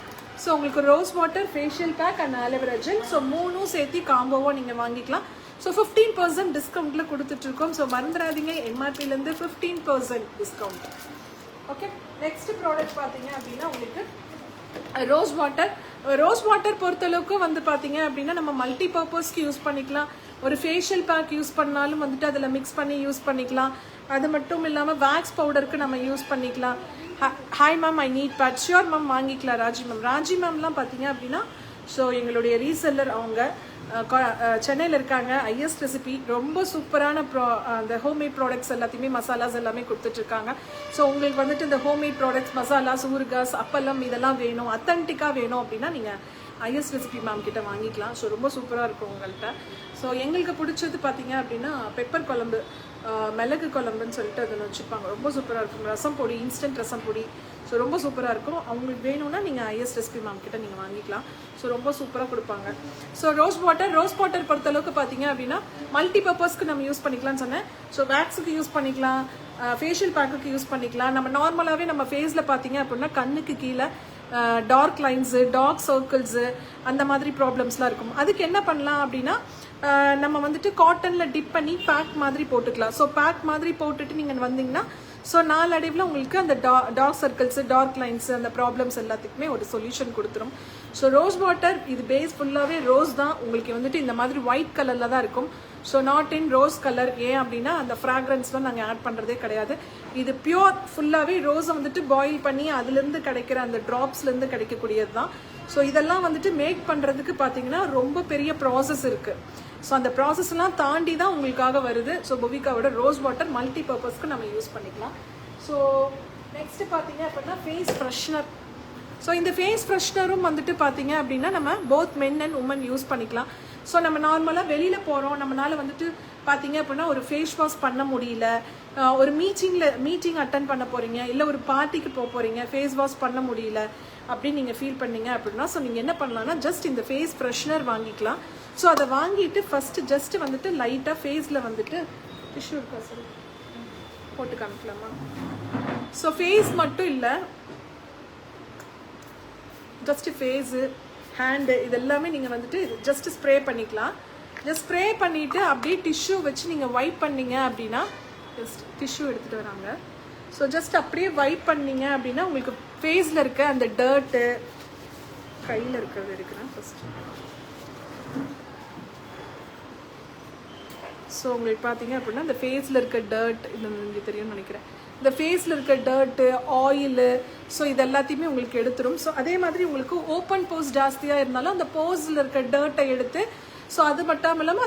[SPEAKER 1] ஸோ உங்களுக்கு rose water, facial back and aloe vera gel. So 3 சேர்த்து காம்போவாக நீங்கள் வாங்கிக்கலாம். ஸோ 15% டிஸ்கவுண்ட்டில் கொடுத்துட்ருக்கோம். ஸோ மறந்துடாதீங்க, எம்ஆர்பிலேருந்து 15% டிஸ்கவுண்ட். ஓகே, நெக்ஸ்ட் ப்ராடக்ட் பார்த்தீங்க அப்படின்னா உங்களுக்கு ரோஸ் வாட்டர் பொறுத்தளவுக்கு வந்து பார்த்தீங்க அப்படின்னா நம்ம மல்டி பர்பஸ்க்கு யூஸ் பண்ணிக்கலாம். ஒரு ஃபேஷியல் பேக் யூஸ் பண்ணாலும் வந்துட்டு அதில் மிக்ஸ் பண்ணி யூஸ் பண்ணிக்கலாம். அது மட்டும் இல்லாமல் வேக்ஸ் பவுடருக்கு நம்ம யூஸ் பண்ணிக்கலாம். Hi ma'am, I need pad. Sure ma'am, வாங்கிக்கலாம். ராஜி மேம்லாம் பார்த்தீங்க அப்படின்னா ஸோ எங்களுடைய ரீசெல்லர். அவங்க சென்னையில் இருக்காங்க. ஐஎஸ் ரெசிபி ரொம்ப சூப்பரான அந்த ஹோம்மேட் ப்ராடக்ட்ஸ் எல்லாத்தையுமே மசாலாஸ் எல்லாமே கொடுத்துட்ருக்காங்க. ஸோ உங்களுக்கு வந்துட்டு இந்த ஹோம்மேட் ப்ராடக்ட்ஸ் மசாலாஸ், ஊறுகாஸ், அப்பளம் இதெல்லாம் வேணும், அத்தன்டிக்காக வேணும் அப்படின்னா நீங்கள் ஐஎஸ் ரெசிபி மேம் கிட்ட வாங்கிக்கலாம். ஸோ ரொம்ப சூப்பராக இருக்கும் உங்கள்கிட்ட. ஸோ எங்களுக்கு பிடிச்சது பார்த்தீங்க அப்படின்னா பெப்பர் குழம்பு, மிளகு குழம்புன்னு சொல்லிட்டு அதில் வச்சுருப்பாங்க. ரொம்ப சூப்பராக இருக்கும். ரசம் பொடி, இன்ஸ்டன்ட் ரசம் பொடி. ஸோ ரொம்ப சூப்பராக இருக்கும். அவங்களுக்கு வேணும்னா நீங்கள் ஐஎஸ் ரெசிபி மேம் கிட்ட நீங்கள் வாங்கிக்கலாம். ஸோ ரொம்ப சூப்பராக கொடுப்பாங்க. ஸோ ரோஸ் வாட்டர் பொறுத்தளவுக்கு பார்த்தீங்க அப்படின்னா மல்டி பர்பஸ்க்கு நம்ம யூஸ் பண்ணிக்கலாம்னு சொன்னேன். ஸோ வேக்ஸுக்கு யூஸ் பண்ணிக்கலாம், ஃபேஷியல் பேக்குக்கு யூஸ் பண்ணிக்கலாம். நம்ம நார்மலாகவே நம்ம ஃபேஸில் பார்த்தீங்க அப்படின்னா கண்ணுக்கு கீழே டார்க் லைன்ஸு, டார்க் சர்க்கிள்ஸு, அந்த மாதிரி ப்ராப்ளம்ஸ்லாம் இருக்கும். அதுக்கு என்ன பண்ணலாம் அப்படின்னா நம்ம வந்துட்டு காட்டனில் டிப் பண்ணி பேக் மாதிரி போட்டுக்கலாம். ஸோ பேக் மாதிரி போட்டுட்டு நீங்கள் வந்தீங்கன்னா ஸோ நாளடைவில் உங்களுக்கு அந்த டார்க் சர்க்கிள்ஸு, டார்க் லைன்ஸு, அந்த ப்ராப்ளம்ஸ் எல்லாத்துக்குமே ஒரு சொல்யூஷன் கொடுத்துரும். ஸோ ரோஸ் வாட்டர் இது பேஸ் ஃபுல்லாகவே ரோஸ் தான். உங்களுக்கு வந்துட்டு இந்த மாதிரி ஒயிட் கலரில் தான் இருக்கும். So not in rose colour. ஏன் அப்படின்னா அந்த ஃப்ராக்ரன்ஸ்லாம் நாங்கள் ஆட் பண்ணுறதே கிடையாது. இது பியூர் ஃபுல்லாகவே ரோஸை வந்துட்டு பாயில் பண்ணி அதுலேருந்து கிடைக்கிற அந்த ட்ராப்ஸ்லேருந்து கிடைக்கக்கூடியது தான். ஸோ இதெல்லாம் வந்துட்டு மேக் பண்ணுறதுக்கு பார்த்தீங்கன்னா ரொம்ப பெரிய ப்ராசஸ் இருக்குது. ஸோ அந்த ப்ராசஸ்லாம் தாண்டி தான் உங்களுக்காக வருது. ஸோ புவிகாவோட ரோஸ் வாட்டர் மல்டி பர்பஸ்க்கு நம்ம யூஸ் பண்ணிக்கலாம். ஸோ நெக்ஸ்ட்டு பார்த்தீங்க அப்படின்னா ஃபேஸ் ஃப்ரெஷ்னர். ஸோ இந்த ஃபேஸ் ஃப்ரெஷ்னரும் வந்துட்டு பார்த்தீங்க அப்படின்னா நம்ம both men and women use பண்ணிக்கலாம். ஸோ நம்ம நார்மலாக வெளியில் போகிறோம், நம்மளால் வந்துட்டு பார்த்தீங்க அப்படின்னா ஒரு ஃபேஸ் வாஷ் பண்ண முடியல, ஒரு மீட்டிங் அட்டன் பண்ண போகிறீங்க, இல்லை ஒரு பார்ட்டிக்கு போகிறீங்க, ஃபேஸ் வாஷ் பண்ண முடியல அப்படின்னு நீங்கள் ஃபீல் பண்ணீங்க அப்படின்னா ஸோ நீங்கள் என்ன பண்ணலாம்னா ஜஸ்ட் இந்த ஃபேஸ் ஃப்ரெஷ்னர் வாங்கிக்கலாம். ஸோ அதை வாங்கிட்டு ஃபஸ்ட்டு ஜஸ்ட்டு வந்துட்டு லைட்டாக ஃபேஸில் வந்துட்டு டிஷ்யூ இருக்கா சார் போட்டு காமிக்கலாமா? ஸோ ஃபேஸ் மட்டும் இல்லை, ஜஸ்ட் ஃபேஸு ஹேண்டு இது எல்லாமே நீங்கள் வந்துட்டு ஜஸ்ட் ஸ்ப்ரே பண்ணிக்கலாம். ஜஸ்ட் ஸ்ப்ரே பண்ணிவிட்டு அப்படியே டிஷ்யூ வச்சு நீங்கள் வைப் பண்ணிங்க அப்படின்னா ஜஸ்ட் டிஷ்யூ எடுத்துகிட்டு வராங்க. ஸோ ஜஸ்ட் அப்படியே வைப் பண்ணிங்க அப்படின்னா உங்களுக்கு ஃபேஸில் இருக்க அந்த டர்ட்டு கையில் இருக்கிறது எடுக்கிறேன் ஃபஸ்ட்டு. ஸோ உங்களுக்கு பார்த்தீங்க அப்படின்னா இந்த ஃபேஸில் இருக்க டர்ட் இந்த உங்களுக்கு தெரியும்னு நினைக்கிறேன். இந்த ஃபேஸில் இருக்க டர்ட்டு ஆயிலு ஸோ இது எல்லாத்தையுமே உங்களுக்கு எடுத்துரும். ஸோ அதே மாதிரி உங்களுக்கு ஓப்பன் போஸ் ஜாஸ்தியாக இருந்தாலும் அந்த போஸில் இருக்க டர்ட்டை எடுத்து ஸோ அது மட்டும் இல்லாமல்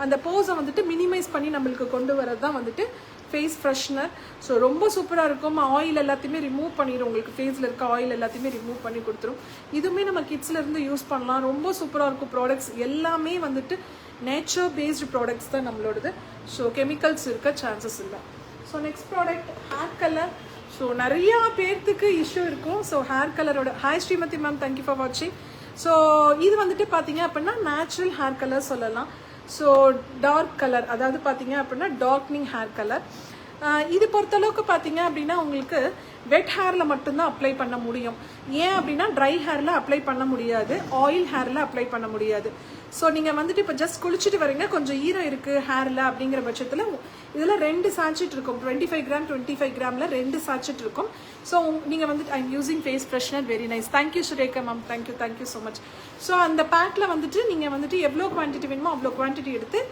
[SPEAKER 1] அந்த போஸை வந்துட்டு மினிமைஸ் பண்ணி நம்மளுக்கு கொண்டு வரது தான் வந்துட்டு ஃபேஸ் ஃப்ரெஷ்னர். ஸோ ரொம்ப சூப்பராக இருக்கும். ஆயில் எல்லாத்தையுமே ரிமூவ் பண்ணிடும், உங்களுக்கு ஃபேஸில் இருக்க ஆயில் எல்லாத்தையுமே ரிமூவ் பண்ணி கொடுத்துரும். இதுவுமே நம்ம கிட்ஸ்லேருந்து யூஸ் பண்ணலாம். ரொம்ப சூப்பராக இருக்கும். ப்ராடக்ட்ஸ் எல்லாமே வந்துட்டு நேச்சர் பேஸ்டு ப்ராடக்ட்ஸ் தான் நம்மளோடது. ஸோ கெமிக்கல்ஸ் இருக்க சான்சஸ் இல்லை. So next product hair colour. So நிறையா பேர்த்துக்கு இஷ்யூ இருக்கும். ஸோ ஹேர் கலரோட hi Srimathi ma'am, thank you for வாட்சிங். ஸோ இது வந்துட்டு பார்த்தீங்க அப்படின்னா நேச்சுரல் ஹேர் கலர் சொல்லலாம். ஸோ டார்க் கலர், அதாவது பார்த்தீங்க அப்படின்னா டார்க்னிங் ஹேர் கலர். இது பொறுத்தளவுக்கு பார்த்தீங்க அப்படின்னா உங்களுக்கு வெட் ஹேரில் மட்டும்தான் அப்ளை பண்ண முடியும். ஏன் அப்படின்னா ட்ரை ஹேரில் அப்ளை பண்ண முடியாது, ஆயில் ஹேரில் அப்ளை பண்ண முடியாது. ஸோ நீங்கள் வந்துட்டு இப்போ ஜஸ்ட் குளிச்சுட்டு வரீங்க, கொஞ்சம் ஈரம் இருக்குது ஹேரில் அப்படிங்கிற பட்சத்தில் இதில் 2 சாட்செட் இருக்கும். 25 கிராம் 25 கிராமில் 2 சாட்செட் இருக்கும். ஸோ நீங்கள் வந்துட்டு I am using face freshener, very nice. Thank you Surekha ma'am, thank you so much. So அந்த பேக்கில் வந்துட்டு நீங்கள் வந்துட்டு எவ்வளோ குவான்டிட்டி வேணுமோ அவ்வளோ குவான்டிட்டி எடுத்து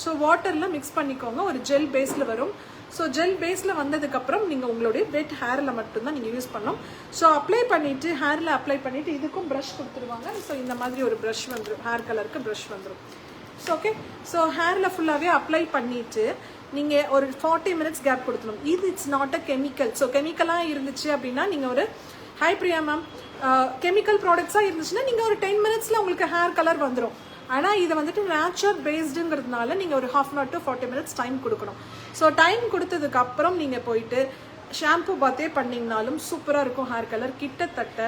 [SPEAKER 1] ஸோ வாட்டரில் மிக்ஸ் பண்ணிக்கோங்க. ஒரு ஜெல் பேஸில் வரும். ஸோ ஜெல் பேஸில் வந்ததுக்கப்புறம் நீங்கள் உங்களுடைய வெட் ஹேரில் மட்டும்தான் நீங்கள் யூஸ் பண்ணணும். ஸோ அப்ளை பண்ணிவிட்டு ஹேரில் அப்ளை பண்ணிவிட்டு இதுக்கும் ப்ரஷ் கொடுத்துருவாங்க. ஸோ இந்த மாதிரி ஒரு ப்ரஷ் வந்துடும், ஹேர் கலருக்கு ப்ரஷ் வந்துடும். ஸோ ஓகே, ஸோ ஹேரில் ஃபுல்லாகவே அப்ளை பண்ணிவிட்டு நீங்கள் ஒரு 40 மினிட்ஸ் கேப் கொடுத்துணும். இது it's not a chemical. So கெமிக்கலாக இருந்துச்சு அப்படின்னா நீங்கள் ஒரு ஹாய் பிரியா மேம், கெமிக்கல் ப்ராடக்ட்ஸாக இருந்துச்சுன்னா நீங்கள் ஒரு 10 மினிட்ஸில் உங்களுக்கு ஹேர் கலர் வந்துடும். ஆனால் இதை வந்துட்டு நேச்சுரல் பேஸ்டுங்கிறதுனால நீங்கள் ஒரு 30 to 40 மினிட்ஸ் டைம் கொடுக்கணும். ஸோ டைம் கொடுத்ததுக்கு அப்புறம் நீங்கள் போயிட்டு ஷாம்பு பாத்தே பண்ணிங்கனாலும் சூப்பராக இருக்கும் ஹேர் கலர். கிட்டத்தட்ட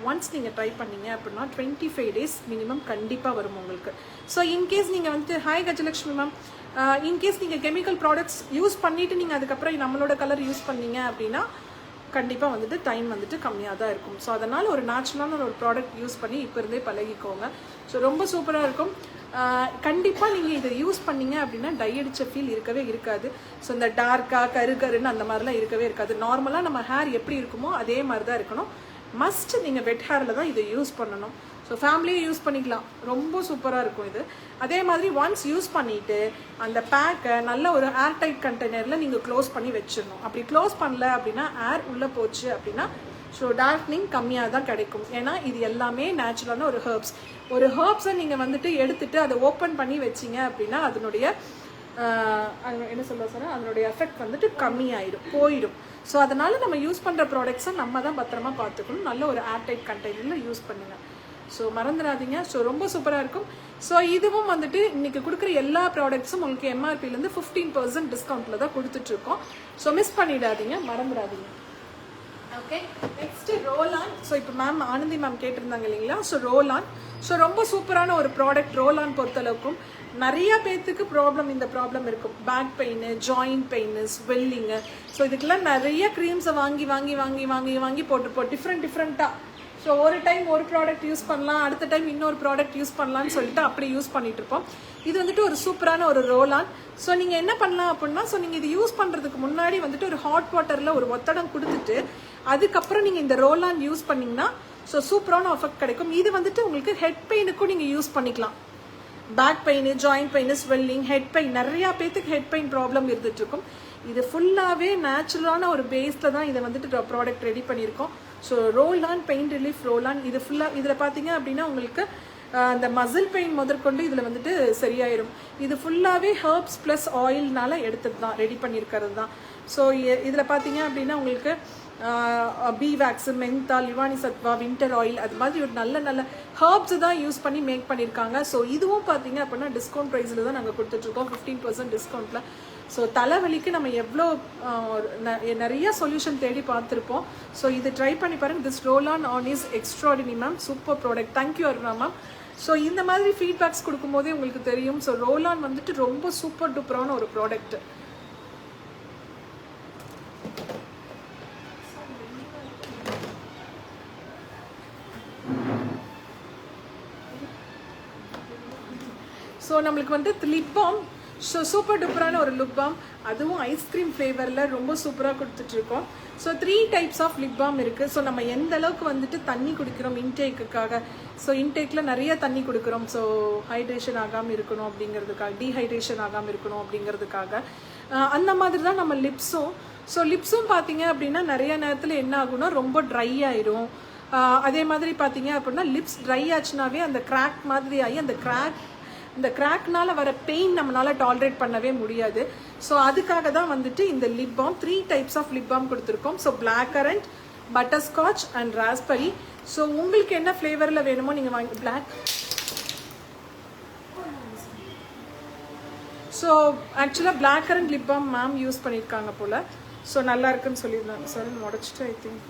[SPEAKER 1] ஒன்ஸ் நீங்கள் ட்ரை பண்ணீங்க அப்படின்னா 25 டேஸ் மினிமம் கண்டிப்பாக வரும் உங்களுக்கு. ஸோ இன்கேஸ் நீங்கள் வந்துட்டு ஹாய் கஜலக்ஷ்மி மேம், இன்கேஸ் நீங்கள் கெமிக்கல் ப்ராடக்ட்ஸ் யூஸ் பண்ணிவிட்டு நீங்கள் அதுக்கப்புறம் நம்மளோட கலர் யூஸ் பண்ணீங்க அப்படின்னா கண்டிப்பாக வந்துட்டு டைம் வந்துட்டு கம்மியாக தான் இருக்கும். ஸோ அதனால் ஒரு நேச்சுரலான ஒரு ப்ராடக்ட் யூஸ் பண்ணி இப்போ இருந்தே பழகிக்கோங்க. ஸோ ரொம்ப சூப்பராக இருக்கும். கண்டிப்பாக நீங்கள் இதை யூஸ் பண்ணீங்க அப்படின்னா டை அடித்த ஃபீல் இருக்கவே இருக்காது. ஸோ இந்த டார்க்காக கருன்னு அந்த மாதிரிலாம் இருக்கவே இருக்காது. நார்மலாக நம்ம ஹேர் எப்படி இருக்குமோ அதே மாதிரி தான் இருக்கணும். மஸ்ட் நீங்கள் வெட் ஹேரில் தான் இதை யூஸ் பண்ணணும். ஸோ ஃபேமிலியே யூஸ் பண்ணிக்கலாம், ரொம்ப சூப்பராக இருக்கும் இது. அதே மாதிரி ஒன்ஸ் யூஸ் பண்ணிவிட்டு அந்த பேக்கை நல்ல ஒரு ஏர் டைட் கண்டெய்னரில் நீங்கள் க்ளோஸ் பண்ணி வச்சிடணும். அப்படி க்ளோஸ் பண்ணல அப்படின்னா ஏர் உள்ளே போச்சு அப்படின்னா ஸோ டார்க்னிங் கம்மியாக தான் கிடைக்கும். ஏன்னா இது எல்லாமே நேச்சுரலான ஒரு ஹெர்ப்ஸை நீங்கள் வந்துட்டு எடுத்துகிட்டு அதை ஓப்பன் பண்ணி வச்சிங்க அப்படின்னா அதனுடைய என்ன சொல்ல சார் அதனுடைய எஃபெக்ட் வந்துட்டு கம்மியாயிடும், போயிடும். ஸோ அதனால் நம்ம யூஸ் பண்ணுற ப்ராடக்ட்ஸை நம்ம தான் பத்திரமா பார்த்துக்கணும். நல்ல ஒரு ஏர் டைட் கண்டெய்னரில் யூஸ் பண்ணுங்கள். ஸோ மறந்துடாதீங்க. ஸோ ரொம்ப சூப்பராக இருக்கும். ஸோ இதுவும் வந்துட்டு இன்றைக்கி கொடுக்குற எல்லா ப்ராடக்ட்ஸும் உங்களுக்கு எம்ஆர்பிலேருந்து 15% டிஸ்கவுண்ட்டில் தான் கொடுத்துட்ருக்கோம். ஸோ மிஸ் பண்ணிடாதீங்க, மறந்துடாதீங்க. Okay, next roll-on. ஸோ இப்போ மேம் ஆனந்தி மேம் கேட்டிருந்தாங்க இல்லைங்களா? ஸோ ரோலான் ரொம்ப சூப்பரான ஒரு ப்ராடக்ட். ரோலான் பொறுத்தளவுக்கும் நிறைய பேர்த்துக்கு இந்த ப்ராப்ளம் இருக்கும். Back pain, joint pain, swelling. So இதுக்கெல்லாம் நிறைய க்ரீம்ஸை வாங்கி போட்டு டிஃப்ரெண்ட்டாக ஸோ ஒரு டைம் ஒரு ப்ராடக்ட் யூஸ் பண்ணலாம், அடுத்த டைம் இன்னொரு ப்ராடக்ட் யூஸ் பண்ணலான்னு சொல்லிட்டு அப்படி யூஸ் பண்ணிட்டு இருப்போம். இது வந்துட்டு ஒரு சூப்பரான ஒரு ரோலான். ஸோ நீங்கள் என்ன பண்ணலாம் அப்படின்னா ஸோ நீங்கள் இது யூஸ் பண்ணுறதுக்கு முன்னாடி வந்துட்டு ஒரு ஹாட் வாட்டரில் ஒரு ஒத்தடம் கொடுத்துட்டு அதுக்கப்புறம் நீங்கள் இந்த ரோலான் யூஸ் பண்ணிங்கன்னா ஸோ சூப்பரான எஃபெக்ட் கிடைக்கும். இது வந்துட்டு உங்களுக்கு ஹெட் பெயினுக்கும் நீங்கள் யூஸ் பண்ணிக்கலாம். Back pain, joint pain, swelling, head pain, நிறையா பேத்துக்கு ஹெட் பெயின் ப்ராப்ளம் இருந்துட்டு இருக்கும். இது ஃபுல்லாகவே நேச்சுரலான ஒரு பேஸில் தான் இதை வந்துட்டு ப்ராடக்ட் ரெடி பண்ணியிருக்கோம். So roll on pain relief roll on, இது ஃபுல்லாக இதில் பார்த்தீங்க அப்படின்னா உங்களுக்கு அந்த மசில் பெயின் முதற்கொண்டு இதில் வந்துட்டு சரியாயிடும். இது ஃபுல்லாகவே ஹர்ப்ஸ் ப்ளஸ் ஆயில்னால எடுத்தது தான், ரெடி பண்ணியிருக்கிறது தான். ஸோ இதில் பார்த்தீங்க அப்படின்னா உங்களுக்கு பீ வேக்ஸு, மென்தா, லிவானி சத்வா, வின்டர் ஆயில், அது மாதிரி ஒரு நல்ல நல்ல ஹர்ப்ஸ் தான் யூஸ் பண்ணி மேக் பண்ணியிருக்காங்க. ஸோ இதுவும் பார்த்தீங்க அப்படின்னா டிஸ்கவுண்ட் ப்ரைஸில் தான் நாங்கள் கொடுத்துட்ருக்கோம், 15% டிஸ்கவுண்ட்டில். ஸோ தலைவலிக்கு நம்ம எவ்வளோ நிறைய சொல்யூஷன் தேடி பார்த்துருப்போம். ஸோ இது ட்ரை பண்ணி பாருங்கள். This roll on is extraordinary ma'am, super product. Thank you Aruna ma'am. So இந்த மாதிரி ஃபீட்பேக்ஸ் கொடுக்கும்போதே உங்களுக்கு தெரியும். ஸோ ரோல் ஆன் வந்துட்டு ரொம்ப சூப்பர் டூப்பரான ஒரு ப்ராடக்ட். ஸோ நம்மளுக்கு வந்து லிப் பாம், ஸோ சூப்பர் டூப்பரான ஒரு லிப் பாம், அதுவும் ஐஸ்கிரீம் ஃப்ளேவரில் ரொம்ப சூப்பராக கொடுத்துட்ருக்கோம். So 3 types of lip balm இருக்குது. ஸோ நம்ம எந்த அளவுக்கு வந்துட்டு தண்ணி குடிக்கிறோம் இன்டேக்குக்காக, ஸோ இன்டேக்கில் நிறைய தண்ணி கொடுக்குறோம். ஸோ ஹைட்ரேஷன் ஆகாமல் இருக்கணும் அப்படிங்கிறதுக்காக, டீஹைட்ரேஷன் ஆகாமல் இருக்கணும் அப்படிங்கிறதுக்காக, அந்த மாதிரி தான் நம்ம லிப்ஸும். ஸோ லிப்ஸும் பார்த்தீங்க அப்படின்னா நிறைய நேரத்தில் என்ன ஆகும்னா ரொம்ப ட்ரை ஆயிரும். அதே மாதிரி பார்த்தீங்க அப்படின்னா லிப்ஸ் ட்ரை ஆச்சுனாவே அந்த கிராக் மாதிரி ஆகி இந்த கிராக்னால வர பெயின் நம்மளால டாலரேட் பண்ணவே முடியாது. ஸோ அதுக்காக தான் வந்துட்டு இந்த lip balm 3 types of lip balm கொடுத்துருக்கோம். So black currant, butterscotch and raspberry. So உங்களுக்கு என்ன ஃப்ளேவரில் வேணுமோ நீங்கள் வாங்கி. பிளாக், ஸோ ஆக்சுவலாக black currant lip balm ma'am use பண்ணியிருக்காங்க போல். ஸோ நல்லா இருக்குன்னு சொல்லியிருந்தாங்க. சார் உடச்சிட்டு ஐ திங்க்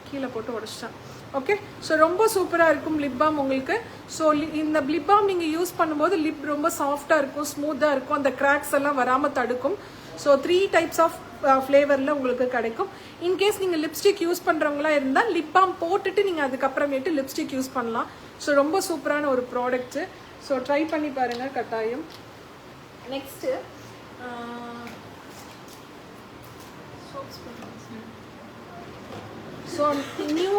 [SPEAKER 1] கீழே போட்டு உடச்சிட்டேன். ஓகே, ஸோ ரொம்ப சூப்பராக இருக்கும் லிப் பாம் உங்களுக்கு. ஸோ இந்த லிப் பாம் நீங்கள் யூஸ் பண்ணும்போது லிப் ரொம்ப சாஃப்டாக இருக்கும், ஸ்மூத்தாக இருக்கும், அந்த கிராக்ஸ் எல்லாம் வராமல் தடுக்கும். ஸோ 3 டைப்ஸ் ஆஃப் ஃப்ளேவரில் உங்களுக்கு கிடைக்கும். இன்கேஸ் நீங்கள் லிப்ஸ்டிக் யூஸ் பண்ணுறவங்களா இருந்தால் லிப் பாம் போட்டுட்டு நீங்கள் அதுக்கப்புறமேட்டு லிப்ஸ்டிக் யூஸ் பண்ணலாம். ஸோ ரொம்ப சூப்பரான ஒரு ப்ராடக்ட்டு. ஸோ ட்ரை பண்ணி பாருங்கள் கட்டாயம். Next so new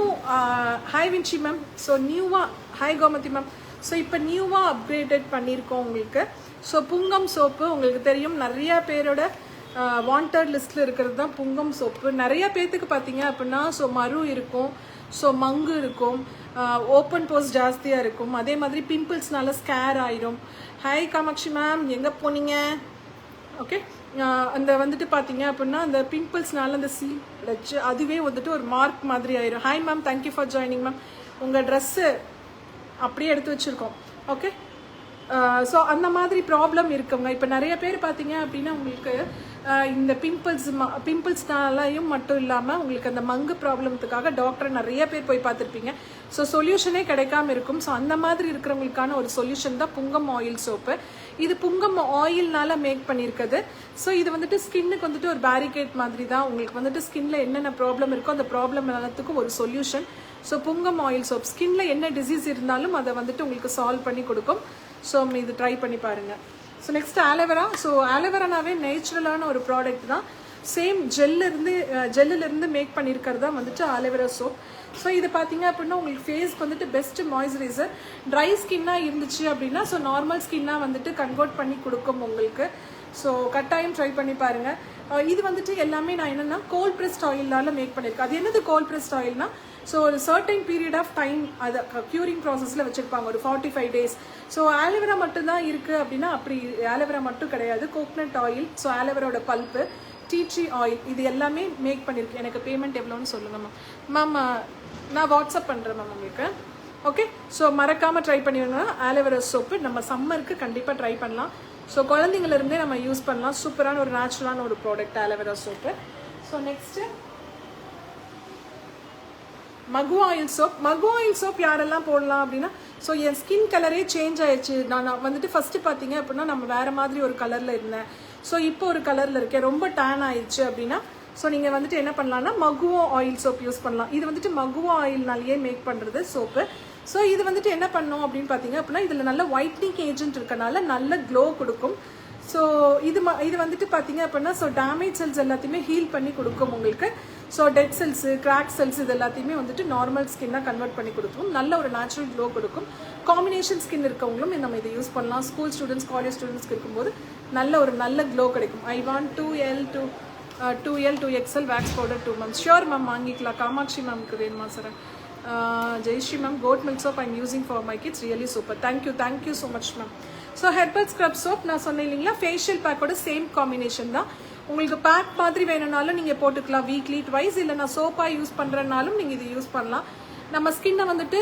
[SPEAKER 1] hi Vinshi ma'am. So நியூவாக ஹாய் கோமதி மேம். ஸோ இப்போ நியூவாக அப்கிரேடட் பண்ணியிருக்கோம் உங்களுக்கு. ஸோ புங்கம் சோப்பு உங்களுக்கு தெரியும், நிறையா பேரோட வாண்டட் லிஸ்ட்டில் இருக்கிறது தான் புங்கம் சோப்பு. நிறைய பேர்த்துக்கு பார்த்தீங்க அப்படின்னா ஸோ மரு இருக்கும், ஸோ மங்கு இருக்கும், ஓப்பன் போஸ் ஜாஸ்தியாக இருக்கும், அதே மாதிரி பிம்பிள்ஸ்னால ஸ்கேர் ஆயிரும். ஹாய் காமாட்சி மேம், எங்கே போனீங்க? ஓகே, அந்த வந்துட்டு பார்த்தீங்க அப்படின்னா அந்த பிம்பிள்ஸ்னால அந்த வச்சு அதுவே வந்துட்டு ஒரு மார்க் மாதிரி ஆயிரும். Hi ma'am, thank you for joining ma'am. உங்கள் ட்ரெஸ்ஸு அப்படியே எடுத்து வச்சுருக்கோம். ஓகே, ஸோ அந்த மாதிரி ப்ராப்ளம் இருக்குங்க. இப்போ நிறைய பேர் பார்த்தீங்க அப்படின்னா உங்களுக்கு இந்த பிம்பிள்ஸ்னாலையும் மட்டும் இல்லாமல் உங்களுக்கு அந்த மங்கு ப்ராப்ளத்துக்காக டாக்டரை நிறைய பேர் போய் பார்த்துருப்பீங்க. ஸோ சொல்யூஷனே கிடைக்காம இருக்கும். ஸோ அந்த மாதிரி இருக்கிறவங்களுக்கான ஒரு சொல்யூஷன் தான் புங்கம் ஆயில் சோப்பு. இது புங்கம் ஆயில்னால மேக் பண்ணியிருக்குது. ஸோ இது வந்துட்டு ஸ்கின்னுக்கு வந்துட்டு ஒரு பேரிகேட் மாதிரி தான். உங்களுக்கு வந்துட்டு ஸ்கின்ல என்னென்ன ப்ராப்ளம் இருக்கோ அந்த ப்ராப்ளம் எல்லாத்துக்கும் ஒரு சொல்யூஷன். ஸோ புங்கம் ஆயில் சோப் ஸ்கின்ல என்ன டிசீஸ் இருந்தாலும் அதை வந்துட்டு உங்களுக்கு சால்வ் பண்ணி கொடுக்கும். ஸோ இது ட்ரை பண்ணி பாருங்கள். So next aloe vera. ஸோ ஆலோவேரானாவே நேச்சுரலான ஒரு ப்ராடக்ட் தான். சேம் ஜெல்லிலிருந்து மேக் பண்ணியிருக்கிறது தான் வந்துட்டு ஆலோவேரா சோப். ஸோ இது பார்த்தீங்க அப்படின்னா உங்களுக்கு ஃபேஸ்க்கு வந்துட்டு பெஸ்ட் மாய்ஸ்சரைசர். ட்ரை ஸ்கின்னாக இருந்துச்சு அப்படின்னா ஸோ நார்மல் ஸ்கின்னாக வந்துட்டு கன்வெர்ட் பண்ணி கொடுக்கும் உங்களுக்கு. ஸோ கட்டாயம் ட்ரை பண்ணி பாருங்கள். இது வந்துட்டு எல்லாமே நான் என்னென்னா கோல்ட் ப்ரெஸ்ட் ஆயிலால மேக் பண்ணியிருக்கேன். அது என்னது கோல்ட் ப்ரெஸ்ட் ஆயில்னா, ஸோ ஒரு சர்டைன் பீரியட் ஆஃப் டைம் அதை க்யூரிங் ப்ராசஸில் வச்சுருப்பாங்க, ஒரு 45 days. ஸோ ஆலோவேரா மட்டும்தான் இருக்குது அப்படின்னா அப்படி ஆலோவேரா மட்டும் கிடையாது. கோகனட் ஆயில், ஸோ ஆலோவேராவோட பல்ப்பு, டீ ட்ரீ ஆயில், இது எல்லாமே மேக் பண்ணியிருக்கேன். எனக்கு பேமெண்ட் எவ்வளோன்னு சொல்லுங்கள் மேம். மேம் நான் வாட்ஸ்அப் பண்ணுறேன் மேம் உங்களுக்கு. ஓகே, ஸோ மறக்காமல் ட்ரை பண்ணிடுங்க. ஆலோவேரா சோப்பு நம்ம சம்மருக்கு கண்டிப்பாக ட்ரை பண்ணலாம். ஸோ குழந்தைங்கள்லேருந்தே நம்ம யூஸ் பண்ணலாம். சூப்பரான ஒரு நேச்சுரலான ஒரு product aloe vera soap. So next மகு ஆயில் சோப். மகு ஆயில் சோப் யாரெல்லாம் போடலாம் அப்படின்னா, ஸோ என் ஸ்கின் கலரே சேஞ்ச் ஆயிடுச்சு. நான் வந்துட்டு ஃபஸ்ட்டு பார்த்தீங்க அப்படின்னா நம்ம வேறு மாதிரி ஒரு கலரில் இருந்தேன். ஸோ இப்போ ஒரு கலரில் இருக்கேன், ரொம்ப டேன் ஆயிடுச்சு அப்படின்னா ஸோ நீங்கள் வந்துட்டு என்ன பண்ணலாம்னா மகுவோ ஆயில் சோப் யூஸ் பண்ணலாம். இது வந்துட்டு மகுவோ ஆயில்னாலேயே மேக் பண்ணுறது சோப்பு. ஸோ இது வந்துட்டு என்ன பண்ணோம் அப்படின்னு பார்த்தீங்க அப்படின்னா இதில் நல்ல ஒயிட்னிங் ஏஜென்ட் இருக்கனால நல்ல க்ளோ கொடுக்கும். ஸோ இது வந்துட்டு பார்த்தீங்க அப்படின்னா ஸோ டேமேஜ் செல்ஸ் எல்லாத்தையுமே ஹீல் பண்ணி கொடுக்கும் உங்களுக்கு. So dead cells, crack cells இது எல்லாத்தையுமே வந்துட்டு நார்மல் ஸ்கின்னாக கன்வெர்ட் பண்ணி கொடுக்கும். நல்ல ஒரு நேச்சுரல் க்ளோ கொடுக்கும். காம்பினேஷன் ஸ்கின் இருக்கவங்களும் நம்ம இதை யூஸ் பண்ணலாம். ஸ்கூல் ஸ்டூடெண்ட்ஸ், காலேஜ் ஸ்டூடெண்ட்ஸ்க்கு இருக்கும்போது நல்ல க்ளோ கிடைக்கும். I want 2L 2XL wax powder 2 months. Sure ma'am, வாங்கிக்கலாம். காமாட்சி மேம்க்கு வேணுமா sir? Jayashree ma'am, goat milk soap I'm using for my kids, really super. Thank you so much ma'am. So herbal scrub soap நான் சொன்னேன் இல்லைங்களா, ஃபேஷியல் பேக்கோட same combination தான். உங்களுக்கு back மாதிரி வேணும்னாலும் நீங்கள் போட்டுக்கலாம் வீக்லி ட்வைஸ். இல்லை நான் சோப்பாக யூஸ் பண்ணுறதுனாலும் நீங்கள் இது யூஸ் பண்ணலாம். நம்ம ஸ்கின்னை வந்துட்டு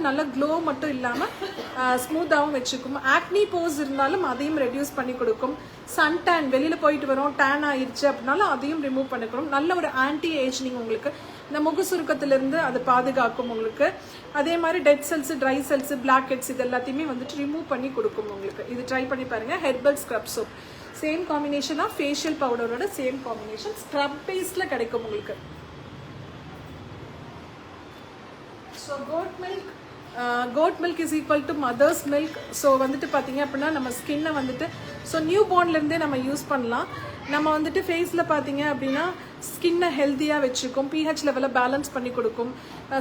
[SPEAKER 1] நல்ல க்ளோ மட்டும் இல்லாமல் ஸ்மூத்தாகவும் வச்சுக்கும். ஆக்னி போஸ் இருந்தாலும் அதையும் ரெடியூஸ் பண்ணி கொடுக்கும். சன் டேன், வெளியில் போயிட்டு வரோம், டேன் ஆயிடுச்சு அப்படின்னாலும் அதையும் ரிமூவ் பண்ணிக்கணும். நல்ல ஒரு ஆன்டி ஏஜ்னிங் உங்களுக்கு இந்த முக சுருக்கத்திலிருந்து அது பாதுகாக்கும் உங்களுக்கு. அதே மாதிரி dead cells, dry cells, blackheads இது எல்லாத்தையுமே வந்துட்டு ரிமூவ் பண்ணி கொடுக்கும் உங்களுக்கு. இது ட்ரை பண்ணி பாருங்கள். Herbal scrub soap same combination of facial பவுடரோட சேம் காம்பினேஷன் ஸ்க்ரப் பேஸ்டில் கிடைக்கும் உங்களுக்கு. So goat milk is equal to mother's milk. So வந்துட்டு பார்த்தீங்க அப்படின்னா நம்ம ஸ்கின்னை வந்துட்டு ஸோ நியூ பார்ன்லேருந்தே நம்ம யூஸ் பண்ணலாம். நம்ம வந்துட்டு ஃபேஸில் பார்த்தீங்க அப்படின்னா ஸ்கின்னை ஹெல்த்தியாக வச்சுக்கும், pH லெவலில் பேலன்ஸ் பண்ணி கொடுக்கும்.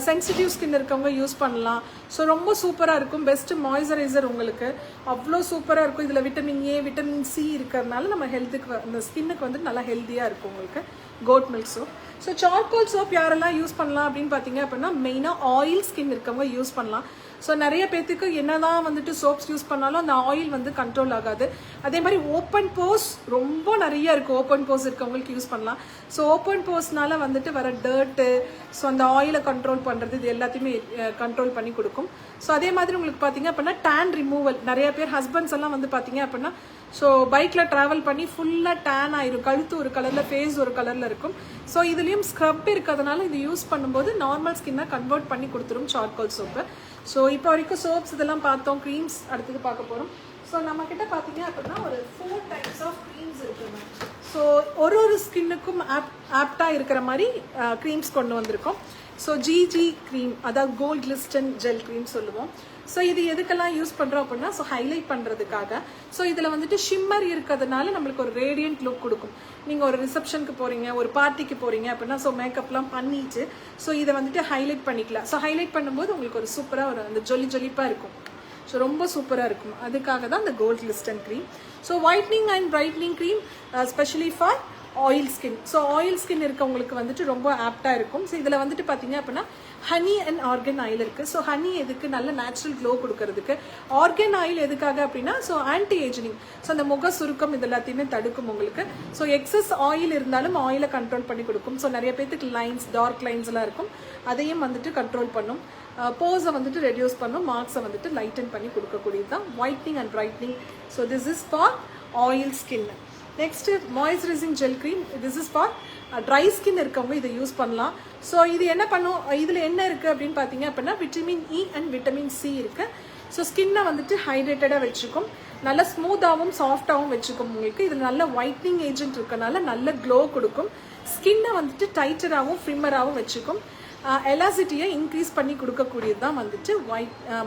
[SPEAKER 1] சென்சிட்டிவ் ஸ்கின் இருக்கவங்க யூஸ் பண்ணலாம். ஸோ ரொம்ப சூப்பராக இருக்கும். பெஸ்ட்டு மாய்ஸ்சரைசர் உங்களுக்கு அவ்வளோ சூப்பராக இருக்கும். இதில் விட்டமின் A, விட்டமின் C இருக்கிறதுனால நம்ம ஹெல்த்துக்கு அந்த ஸ்கின்னுக்கு வந்து நல்லா ஹெல்த்தியாக இருக்கும் உங்களுக்கு code milk soap. So charcoal soap யாரெல்லாம் யூஸ் பண்ணலாம் அப்படின்னு பார்த்தீங்க அப்படின்னா மெயினாக ஆயில் ஸ்கின் இருக்கவங்க யூஸ் பண்ணலாம். ஸோ நிறைய பேர்த்துக்கு என்னதான் வந்துட்டு சோப்ஸ் யூஸ் பண்ணாலும் அந்த ஆயில் வந்து கண்ட்ரோல் ஆகாது. அதே மாதிரி ஓப்பன் போஸ் ரொம்ப நிறைய இருக்குது. ஓப்பன் போஸ் இருக்கவங்களுக்கு யூஸ் பண்ணலாம். ஸோ ஓப்பன் போஸ்னால வந்துட்டு வர டர்ட்டு, ஸோ அந்த ஆயிலை கண்ட்ரோல் பண்ணுறது இது எல்லாத்தையுமே கண்ட்ரோல் பண்ணி கொடுக்கும். ஸோ அதே மாதிரி உங்களுக்கு பார்த்தீங்க அப்படின்னா டேன் ரிமூவல். நிறைய பேர் ஹஸ்பண்ட்ஸ் எல்லாம் வந்து பார்த்தீங்க அப்படின்னா ஸோ பைக்கில் ட்ராவல் பண்ணி ஃபுல்லாக டேன் ஆயிரும். கழுத்து ஒரு கலரில், ஃபேஸ் ஒரு கலரில் இருக்கும். ஸோ இதுலேயும் ஸ்க்ரப் இருக்கிறதுனால இது யூஸ் பண்ணும்போது நார்மல் ஸ்கின்னை கன்வெர்ட் பண்ணி கொடுத்துரும் சார்கோல் சோப்பு. ஸோ இப்போ வரைக்கும் சோப்ஸ் இதெல்லாம் பார்த்தோம். க்ரீம்ஸ் அடுத்தது பார்க்க போகிறோம். ஸோ நம்மக்கிட்ட பார்த்தீங்க அப்படின்னா ஒரு 4 types ஆஃப் க்ரீம்ஸ் இருக்குங்க. ஸோ ஒரு ஸ்கின்னுக்கும் ஆப்டாக இருக்கிற மாதிரி க்ரீம்ஸ் கொண்டு வந்திருக்கோம். ஸோ ஜிஜி க்ரீம், அதாவது கோல்ட் கிளிஸ்டன் ஜெல் க்ரீம் சொல்லுவோம். ஸோ இது எதுக்கெல்லாம் யூஸ் பண்ணுறோம் அப்படின்னா ஸோ ஹைலைட் பண்ணுறதுக்காக. ஸோ இதில் வந்துட்டு ஷிம்மர் இருக்கிறதுனால நம்மளுக்கு ஒரு ரேடியன்ட் லுக் கொடுக்கும். நீங்கள் ஒரு ரிசப்ஷனுக்கு போகிறீங்க, ஒரு பார்ட்டிக்கு போகிறீங்க அப்படின்னா ஸோ மேக்கப்லாம் பண்ணிட்டு ஸோ இதை வந்துட்டு ஹைலைட் பண்ணிக்கலாம். ஸோ ஹைலைட் பண்ணும்போது உங்களுக்கு ஒரு சூப்பராக ஒரு அந்த ஜொலிப்பாக இருக்கும். ஸோ ரொம்ப சூப்பராக இருக்கும். அதுக்காக தான் இந்த gold glisten cream. So whitening and brightening cream specially for oil skin. So oil skin இருக்கவங்களுக்கு வந்துட்டு ரொம்ப ஆப்டாக இருக்கும். ஸோ இதில் வந்துட்டு பார்த்தீங்க அப்படின்னா ஹனி அண்ட் ஆர்கன் ஆயில் இருக்குது. ஸோ ஹனி எதுக்கு, நல்ல நேச்சுரல் க்ளோ கொடுக்கறதுக்கு. ஆர்கன் ஆயில் எதுக்காக அப்படின்னா ஸோ ஆன்டி ஏஜினிங், ஸோ அந்த முக சுருக்கம் இது எல்லாத்தையுமே தடுக்கும் உங்களுக்கு. ஸோ எக்ஸஸ் ஆயில் இருந்தாலும் ஆயிலை கண்ட்ரோல் பண்ணி கொடுக்கும். ஸோ நிறைய பேத்துக்கு லைன்ஸ், டார்க் லைன்ஸ் எல்லாம் இருக்கும், அதையும் வந்துட்டு கண்ட்ரோல் பண்ணும். போஸை வந்துட்டு ரெடியூஸ் பண்ணும், மார்க்ஸை வந்துட்டு லைட்டன் பண்ணி கொடுக்கக்கூடியது தான் whitening and brightening. So this is for oil skin. Next moisturising gel cream. This is for dry skin இருக்கவங்க இதை யூஸ் பண்ணலாம். ஸோ இது என்ன பண்ணும், இதில் என்ன இருக்குது அப்படின்னு பார்த்தீங்க அப்படின்னா vitamin E and vitamin C இருக்குது. ஸோ ஸ்கின்னை வந்துட்டு ஹைட்ரேட்டடாக வச்சுக்கும், நல்ல ஸ்மூத்தாகவும் சாஃப்டாகவும் வச்சுக்கும் உங்களுக்கு. இதில் நல்ல ஒயிட்னிங் ஏஜென்ட் இருக்கனால நல்ல க்ளோ கொடுக்கும். ஸ்கின்னை வந்துட்டு டைட்டராகவும் ஃப்ரிம்மராகவும் வச்சுக்கும். எலாசிட்டியை இன்க்ரீஸ் பண்ணி கொடுக்கக்கூடியது தான் வந்துட்டு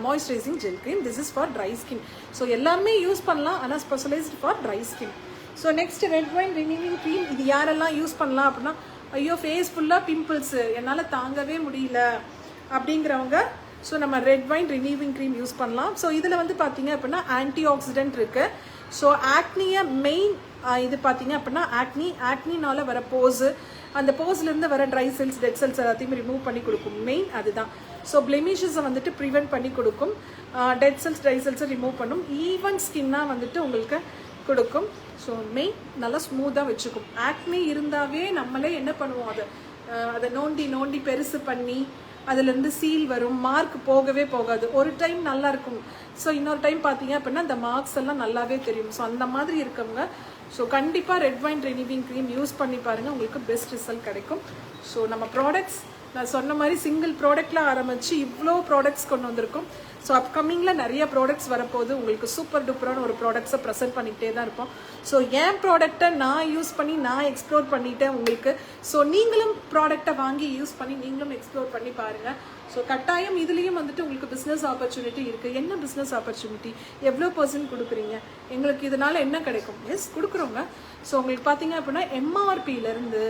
[SPEAKER 1] moisturising gel cream. This is for dry skin. So எல்லாமே யூஸ் பண்ணலாம், ஆனால் specialised for dry skin. So next red wine renewing cream. இது யாரெல்லாம் யூஸ் பண்ணலாம் அப்படின்னா ஐயோ ஃபேஸ் ஃபுல்லாக பிம்பிள்ஸு என்னால் தாங்கவே முடியல அப்படிங்கிறவங்க ஸோ நம்ம red wine renewing cream use பண்ணலாம். ஸோ இதில் வந்து பார்த்தீங்க அப்படின்னா ஆன்டி ஆக்சிடென்ட் இருக்குது. ஸோ ஆக்னியை மெயின் இது பார்த்தீங்க அப்படின்னா ஆக்னினால வர போஸு, அந்த போஸ்லேருந்து வர ட்ரை செல்ஸ், டெட் செல்ஸ் எல்லாத்தையுமே ரிமூவ் பண்ணி கொடுக்கும். மெயின் அதுதான். ஸோ பிளெமிஷஸை வந்துட்டு ப்ரிவென்ட் பண்ணி கொடுக்கும், டெட் செல்ஸ், ட்ரை செல்ஸை ரிமூவ் பண்ணும், ஈவன் ஸ்கின்னாக வந்துட்டு உங்களுக்கு கொடுக்கும். ஸோ மெயின் நல்லா ஸ்மூத்தாக வச்சுக்கும். ஆக்னி இருந்தாவே நம்மளே என்ன பண்ணுவோம், அதை நோண்டி பெருசு பண்ணி அதுலேருந்து சீல் வரும், மார்க் போகவே போகாது. ஒரு டைம் நல்லா இருக்கும், ஸோ இன்னொரு டைம் பார்த்தீங்க அப்படின்னா அந்த மார்க்ஸ் எல்லாம் நல்லாவே தெரியும். ஸோ அந்த மாதிரி இருக்கவங்க ஸோ கண்டிப்பாக red wine renewing cream use பண்ணி பாருங்கள், உங்களுக்கு பெஸ்ட் ரிசல்ட் கிடைக்கும். ஸோ நம்ம ப்ராடக்ட்ஸ் நான் சொன்ன மாதிரி சிங்கிள் ப்ராடக்டில் ஆரம்பித்து இவ்வளோ ப்ராடக்ட்ஸ் கொண்டு வந்திருக்கோம். ஸோ அப்கமிங்கில் நிறைய ப்ராடக்ட்ஸ் வரப்போது உங்களுக்கு சூப்பர் டூப்பரான ஒரு ப்ராடக்ட்ஸை ப்ரெசென்ட் பண்ணிக்கிட்டே தான் இருப்போம். ஸோ என் ப்ராடக்டை நான் யூஸ் பண்ணி நான் எக்ஸ்ப்ளோர் பண்ணிட்டேன் உங்களுக்கு. ஸோ நீங்களும் ப்ராடக்டை வாங்கி யூஸ் பண்ணி நீங்களும் எக்ஸ்ப்ளோர் பண்ணி பாருங்கள். ஸோ கட்டாயம் இதுலேயும் வந்துட்டு உங்களுக்கு பிஸ்னஸ் ஆப்பர்ச்சுனிட்டி இருக்குது. என்ன பிஸ்னஸ் ஆப்பர்ச்சுனிட்டி, எவ்வளோ % கொடுக்குறீங்க, எங்களுக்கு இதனால் என்ன கிடைக்கும்? எஸ் கொடுக்குறோங்க. ஸோ உங்களுக்கு பார்த்தீங்க அப்படின்னா MRPலேருந்து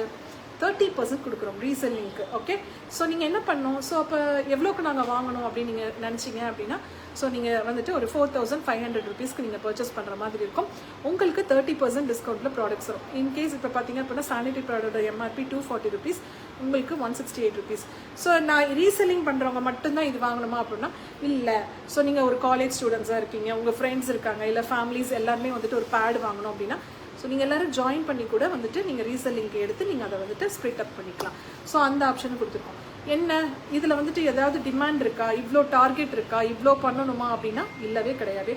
[SPEAKER 1] 30% கொடுக்குறோம் ரீசெல்லிங்க்கு. ஓகே, ஸோ நீங்கள் என்ன பண்ணணும், ஸோ அப்போ எவ்வளோக்கு நாங்கள் வாங்கணும் அப்படின்னு நீங்கள் நினச்சிங்க அப்படின்னா, ஸோ நீங்கள் வந்துட்டு ஒரு 4500 rupeesக்கு நீங்கள் பர்ச்சேஸ் பண்ணுற மாதிரி இருக்கும். உங்களுக்கு 30% டிஸ்கவுண்ட்டில் ப்ராடக்ட்ஸ் வரும். இன்கேஸ் இப்போ பார்த்தீங்க அப்படின்னா சானிடரி ப்ராடக்டோட MRP 240 rupees, உங்களுக்கு 168 rupees. ஸோ நான் ரீசெல்லிங் பண்ணுறவங்க மட்டும்தான் இது வாங்கணுமா அப்படின்னா இல்லை. ஸோ நீங்கள் ஒரு காலேஜ் ஸ்டூடெண்ட்ஸாக இருக்கீங்க, உங்கள் ஃப்ரெண்ட்ஸ் இருக்காங்க, இல்லை ஃபேமிலிஸ் எல்லாருமே வந்துட்டு ஒரு பேட் வாங்கணும் அப்படின்னா, ஸோ நீங்கள் எல்லோரும் ஜாயின் பண்ணி கூட வந்துட்டு நீங்கள் ரீசெல்லிங்க்கு எடுத்து நீங்கள் அதை வந்துட்டு ஸ்ப்ளிட் அப் பண்ணிக்கலாம். ஸோ அந்த ஆப்ஷன் கொடுத்துருக்கோம். என்ன இதில் வந்துட்டு ஏதாவது டிமாண்ட் இருக்கா, இவ்வளோ டார்கெட் இருக்கா, இவ்வளோ பண்ணணுமா அப்படின்னா இல்லவே கிடையாது.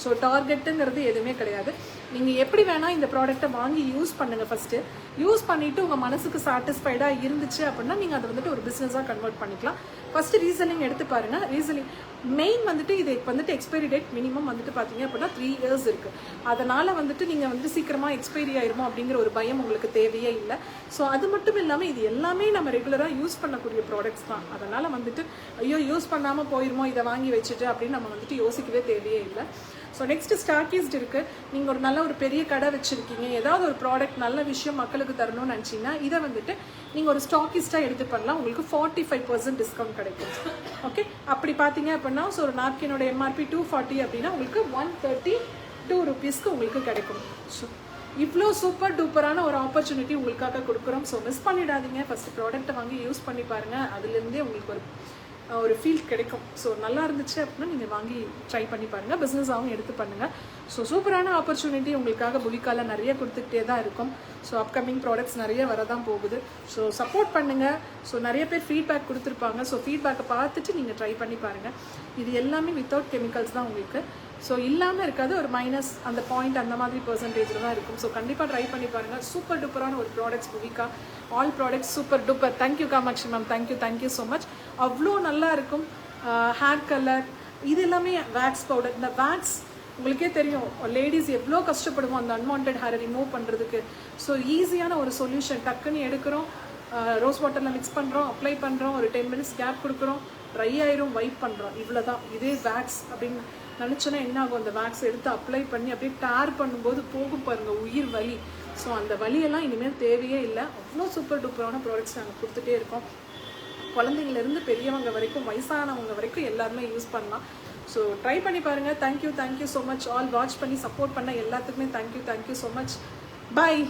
[SPEAKER 1] ஸோ டார்கெட்டுங்கிறது எதுவுமே கிடையாது. நீங்கள் எப்படி வேணால் இந்த ப்ராடக்டை வாங்கி யூஸ் பண்ணுங்கள். ஃபஸ்ட்டு யூஸ் பண்ணிவிட்டு உங்கள் மனசுக்கு சாட்டிஸ்ஃபைடாக இருந்துச்சு அப்படின்னா நீங்கள் அதை வந்துட்டு ஒரு பிஸ்னஸாக கன்வெர்ட் பண்ணிக்கலாம். ஃபஸ்ட்டு ரீசெல்லிங் எடுத்து பாருங்கள். ரீசெல்லிங் மெயின் வந்துட்டு இது வந்துட்டு எக்ஸ்பைரி டேட் மினிமம் வந்துட்டு பார்த்தீங்க அப்படின்னா 3 years இருக்குது. அதனால் வந்துட்டு நீங்கள் வந்துட்டு சீக்கிரமாக எக்ஸ்பைரி ஆயிருமோ அப்படிங்கிற ஒரு பயம் உங்களுக்கு தேவையே இல்லை. ஸோ அது மட்டும் இல்லாமல் இது எல்லாமே நம்ம ரெகுலராக யூஸ் பண்ணக்கூடிய ப்ராடக்ட்ஸ் தான். அதனால் வந்துட்டு ஐயோ யூஸ் பண்ணாமல் போயிருமோ இதை வாங்கி வச்சுட்டு அப்படின்னு நம்ம வந்துட்டு யோசிக்கவே தேவையே இல்லை. ஸோ நெக்ஸ்ட்டு ஸ்டாக்கிஸ்ட் இருக்குது. நீங்கள் ஒரு நல்ல ஒரு பெரிய கடை வச்சுருக்கீங்க, ஏதாவது ஒரு ப்ராடக்ட் நல்ல விஷயம் மக்களுக்கு தரணும்னு நினச்சிங்கன்னா இதை வந்துட்டு நீங்கள் ஒரு ஸ்டாக்கிஸ்ட்டாக எடுத்து பண்ணலாம். உங்களுக்கு 45% டிஸ்கவுண்ட் கிடைக்கும். ஓகே, அப்படி பார்த்தீங்க அப்படின்னா ஸோ ஒரு நாப்கினோட MRP 240 அப்படின்னா உங்களுக்கு 132 rupeesக்கு உங்களுக்கு கிடைக்கும். ஸோ இவ்வளோ சூப்பர் டூப்பரான ஒரு ஆப்பர்ச்சுனிட்டி உங்களுக்காக கொடுக்குறோம். ஸோ மிஸ் பண்ணிடாதீங்க. ஃபஸ்ட்டு ப்ராடக்ட்டை வாங்கி யூஸ் பண்ணி பாருங்கள். அதுலேருந்தே உங்களுக்கு ஒரு ஃபீல் கிடைக்கும். ஸோ நல்லா இருந்துச்சு அப்படின்னா நீங்கள் வாங்கி ட்ரை பண்ணி பாருங்கள், பிஸ்னஸாகவும் எடுத்து பண்ணுங்கள். ஸோ சூப்பரான ஆப்பர்ச்சுனிட்டி உங்களுக்காக புவிக்கால நிறைய கொடுத்துக்கிட்டே தான் இருக்கும். ஸோ அப்கமிங் ப்ராடக்ட்ஸ் நிறைய வரதான் போகுது. ஸோ சப்போர்ட் பண்ணுங்கள். ஸோ நிறைய பேர் ஃபீட்பேக் கொடுத்துருப்பாங்க. ஸோ ஃபீட்பேக்கை பார்த்துட்டு நீங்கள் ட்ரை பண்ணி பாருங்கள். இது எல்லாமே வித்தவுட் கெமிக்கல்ஸ் தான் உங்களுக்கு. ஸோ இல்லாமல் இருக்காது, ஒரு மைனஸ் அந்த பாயிண்ட் அந்த மாதிரி பர்சன்டேஜில் தான் இருக்கும். ஸோ கண்டிப்பாக ட்ரை பண்ணி பாருங்கள். சூப்பர் டூப்பரான ஒரு products Puvika. All products super duper. Thank you Kamatchi ma'am, thank you so much. அவ்வளோ நல்லா இருக்கும். ஹேர் கலர் இது எல்லாமே வேக்ஸ் பவுடர். இந்த வேக்ஸ் உங்களுக்கே தெரியும் லேடிஸ் எவ்வளோ கஷ்டப்படுவோம் அந்த அன்வான்ட் ஹேரை ரிமூவ் பண்ணுறதுக்கு. ஸோ ஈஸியான ஒரு சொல்யூஷன். டக்குன்னு எடுக்கிறோம், ரோஸ் வாட்டரில் மிக்ஸ் பண்ணுறோம், அப்ளை பண்ணுறோம், ஒரு 10 minutes கேப் கொடுக்குறோம், ட்ரை ஆயிரும், வைப் பண்ணுறோம். இவ்வளோ தான். இதே வேக்ஸ் அப்படின்னு நினச்சோன்னா என்ன ஆகும், அந்த வேக்ஸ் எடுத்து அப்ளை பண்ணி அப்படியே டேர் பண்ணும்போது போகும் பாருங்கள் உயிர் வலி. ஸோ அந்த வலியெல்லாம் இனிமேல் தேவையே இல்லை. அவ்வளோ சூப்பர் டூப்பரான ப்ராடக்ட்ஸ் நாங்கள் கொடுத்துட்டே இருக்கோம். குழந்தைங்கலேருந்து பெரியவங்க வரைக்கும் வயசானவங்க வரைக்கும் எல்லாருமே யூஸ் பண்ணலாம். ஸோ ட்ரை பண்ணி பாருங்கள். Thank you so much. All watch பண்ணி சப்போர்ட் பண்ண எல்லாத்துக்குமே தேங்க்யூ ஸோ மச். பாய்.